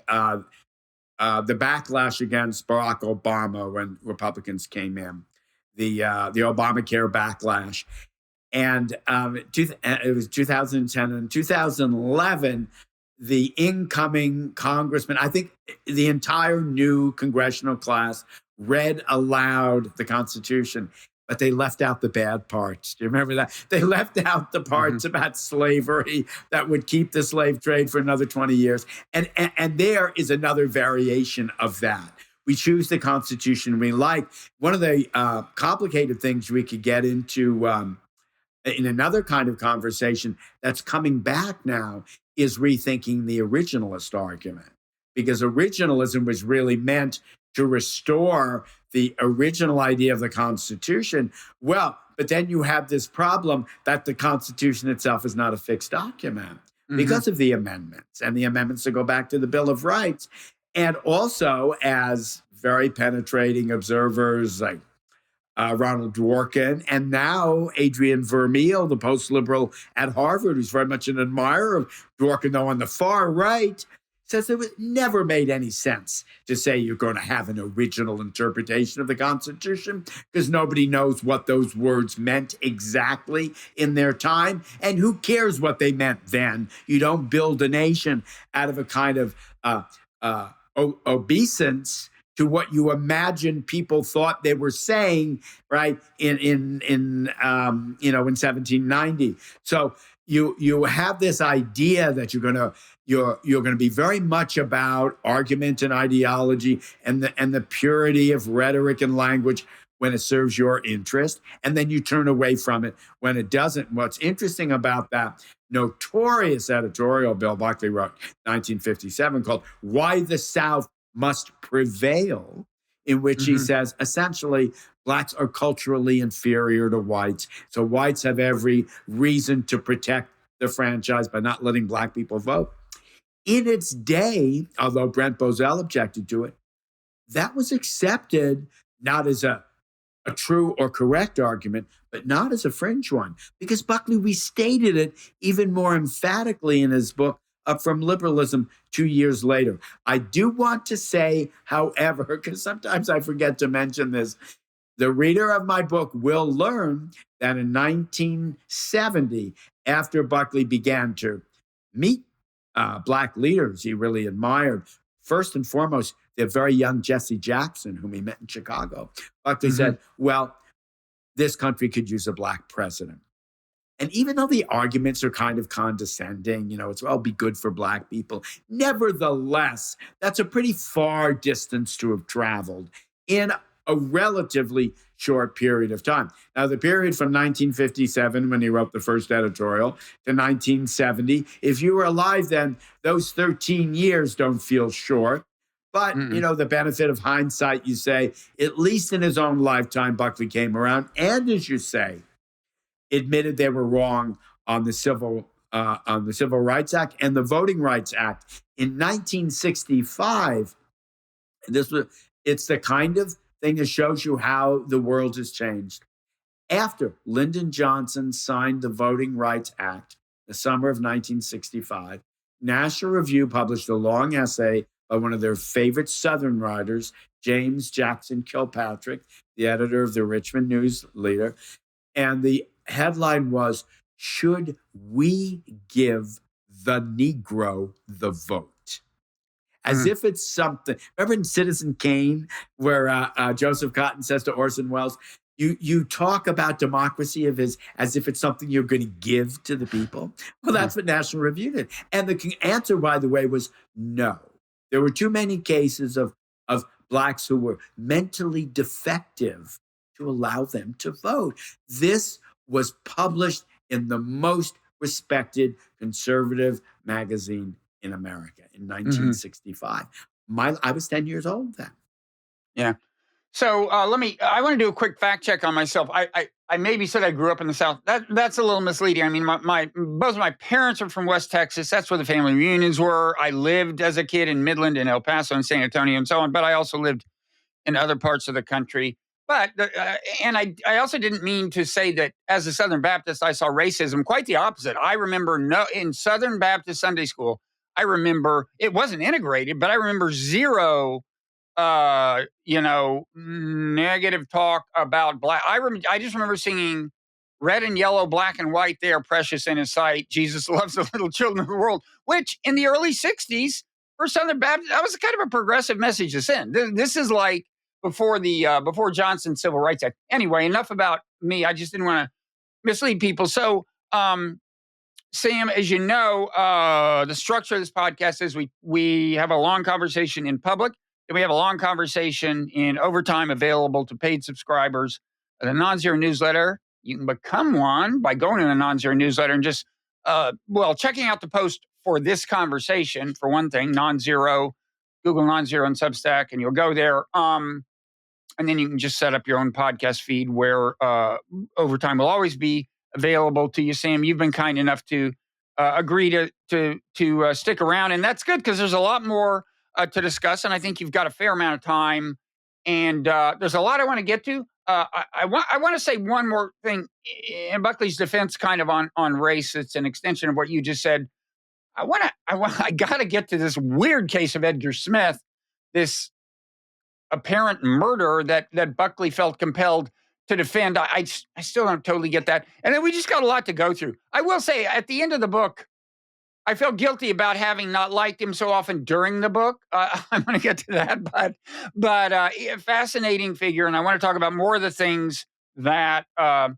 backlash against Barack Obama when Republicans came in, the Obamacare backlash, and it was 2010 and 2011. The incoming congressman, I think the entire new congressional class, read aloud the Constitution, but they left out the bad parts. Do you remember that? They left out the parts about slavery that would keep the slave trade for another 20 years. And there is another variation of that. We choose the Constitution we like. One of the complicated things we could get into in another kind of conversation that's coming back now is rethinking the originalist argument, because originalism was really meant to restore the original idea of the Constitution. Well, But then you have this problem that the Constitution itself is not a fixed document because of the amendments and the amendments that go back to the Bill of Rights. And also, as very penetrating observers like Ronald Dworkin, and now Adrian Vermeil, the post-liberal at Harvard, who's very much an admirer of Dworkin, though on the far right, says it never made any sense to say you're going to have an original interpretation of the Constitution because nobody knows what those words meant exactly in their time. And who cares what they meant then? You don't build a nation out of a kind of obeisance to what you imagine people thought they were saying, right? In 1790. So you have this idea that you're going to be very much about argument and ideology and the purity of rhetoric and language when it serves your interest, and then you turn away from it when it doesn't. What's interesting about that notorious editorial Bill Buckley wrote in 1957 called "Why the South Must Prevail," in which he says, essentially, blacks are culturally inferior to whites. So whites have every reason to protect the franchise by not letting black people vote. In its day, although Brent Bozell objected to it, that was accepted not as a true or correct argument, but not as a fringe one, because Buckley restated it even more emphatically in his book, Up from Liberalism, 2 years later. I do want to say, however, because sometimes I forget to mention this, the reader of my book will learn that in 1970, after Buckley began to meet black leaders he really admired, first and foremost, the very young Jesse Jackson, whom he met in Chicago, Buckley said, well, this country could use a black president. And even though the arguments are kind of condescending, it's, well, be good for black people. Nevertheless, that's a pretty far distance to have traveled in a relatively short period of time. Now, the period from 1957, when he wrote the first editorial, to 1970, if you were alive then, those 13 years don't feel short. But, the benefit of hindsight, you say, at least in his own lifetime, Buckley came around. And as you say, admitted they were wrong on the Civil Rights Act and the Voting Rights Act in 1965. It's the kind of thing that shows you how the world has changed. After Lyndon Johnson signed the Voting Rights Act, the summer of 1965, National Review published a long essay by one of their favorite Southern writers, James Jackson Kilpatrick, the editor of the Richmond News Leader. And the headline was, "Should we give the Negro the vote?" As if it's something. Remember in Citizen Kane, where Joseph Cotton says to Orson Welles, you talk about democracy as if it's something you're going to give to the people? Well, that's what National Review did. And the answer, by the way, was no. There were too many cases of blacks who were mentally defective to allow them to vote. This was published in the most respected conservative magazine in America in 1965. I was 10 years old then. Yeah. So I want to do a quick fact check on myself. I maybe said I grew up in the South. That's a little misleading. I mean, both of my parents are from West Texas. That's where the family reunions were. I lived as a kid in Midland and El Paso and San Antonio and so on, but I also lived in other parts of the country. But, and I also didn't mean to say that as a Southern Baptist, I saw racism. Quite the opposite. I remember in Southern Baptist Sunday school, I remember it wasn't integrated, but I remember zero negative talk about black. I just remember singing red and yellow, black and white, they are precious in his sight. Jesus loves the little children of the world, which in the early 60s for Southern Baptist, that was kind of a progressive message to send. This is like before Johnson's Civil Rights Act. Anyway, enough about me. I just didn't want to mislead people. So, Sam, as you know, the structure of this podcast is we have a long conversation in public. And we have a long conversation in overtime available to paid subscribers of the Nonzero newsletter. You can become one by going to the Nonzero newsletter and just, checking out the post for this conversation, for one thing, Nonzero, Google Nonzero and Substack, and you'll go there. And then you can just set up your own podcast feed where Overtime will always be available to you. Sam, you've been kind enough to agree to stick around. And that's good because there's a lot more to discuss. And I think you've got a fair amount of time. And there's a lot I want to get to. I want to say one more thing in Buckley's defense, kind of on race. It's an extension of what you just said. I got to get to this weird case of Edgar Smith, this apparent murder that Buckley felt compelled to defend. I still don't totally get that. And then we just got a lot to go through. I will say at the end of the book, I felt guilty about having not liked him so often during the book. I'm going to get to that, but a fascinating figure. And I want to talk about more of the things that I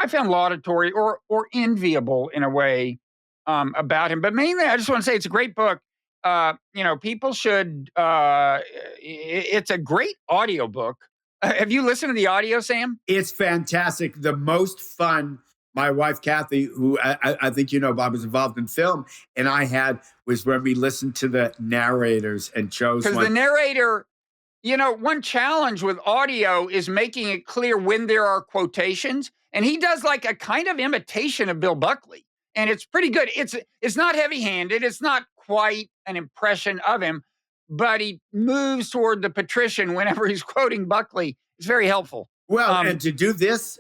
found laudatory or enviable in a way about him. But mainly, I just want to say it's a great book. People should, it's a great audiobook. Have you listened to the audio, Sam? It's fantastic. The most fun my wife, Kathy, who I think you know, Bob, was involved in film, and I had was when we listened to the narrators and chose one. Because the narrator, one challenge with audio is making it clear when there are quotations. And he does like a kind of imitation of Bill Buckley. And it's pretty good. It's not heavy-handed. It's not quite an impression of him, but he moves toward the patrician whenever he's quoting Buckley. It's very helpful. Well, and to do this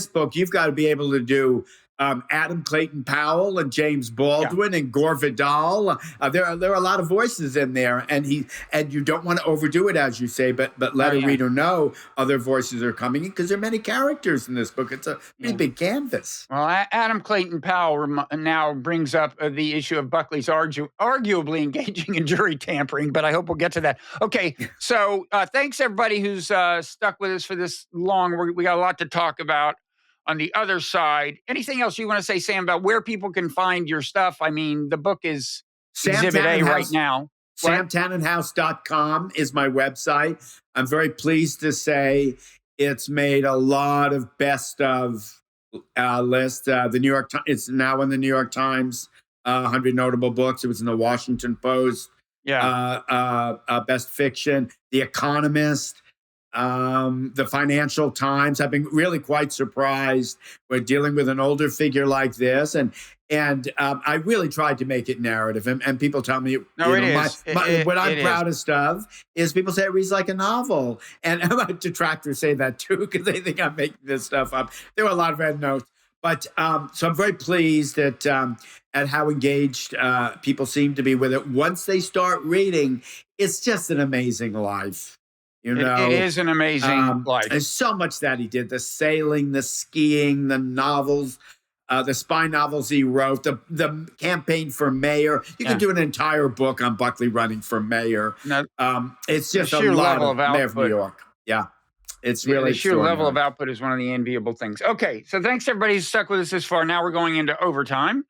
book, you've got to be able to do Adam Clayton Powell and James Baldwin and Gore Vidal. There are a lot of voices in there, and you don't want to overdo it, as you say, but let a reader know other voices are coming in because there are many characters in this book. It's a pretty big canvas. Well, Adam Clayton Powell now brings up the issue of Buckley's arguably engaging in jury tampering, but I hope we'll get to that. Okay, so thanks everybody who's stuck with us for this long. We got a lot to talk about. On the other side, anything else you want to say, Sam, about where people can find your stuff? I mean, the book is Exhibit A right now. SamTanenhaus.com is my website. I'm very pleased to say it's made a lot of best of lists. The New York Times, it's now in the New York Times, 100 notable books. It was in the Washington Post. Best fiction. The Economist. The Financial Times. I've been really quite surprised. We're dealing with an older figure like this, and I really tried to make it narrative. And people tell me, what I'm proudest of is people say it reads like a novel, and my detractors say that too because they think I'm making this stuff up. There were a lot of red notes, but so I'm very pleased at how engaged people seem to be with it. Once they start reading, it's just an amazing life. It is an amazing life. There's so much that he did: the sailing, the skiing, the novels, the spy novels he wrote, the campaign for mayor. You could do an entire book on Buckley running for mayor. It's just a lot of mayor of New York. Yeah, it's really the sheer level of output is one of the enviable things. Okay, so thanks everybody who's stuck with us this far. Now we're going into overtime.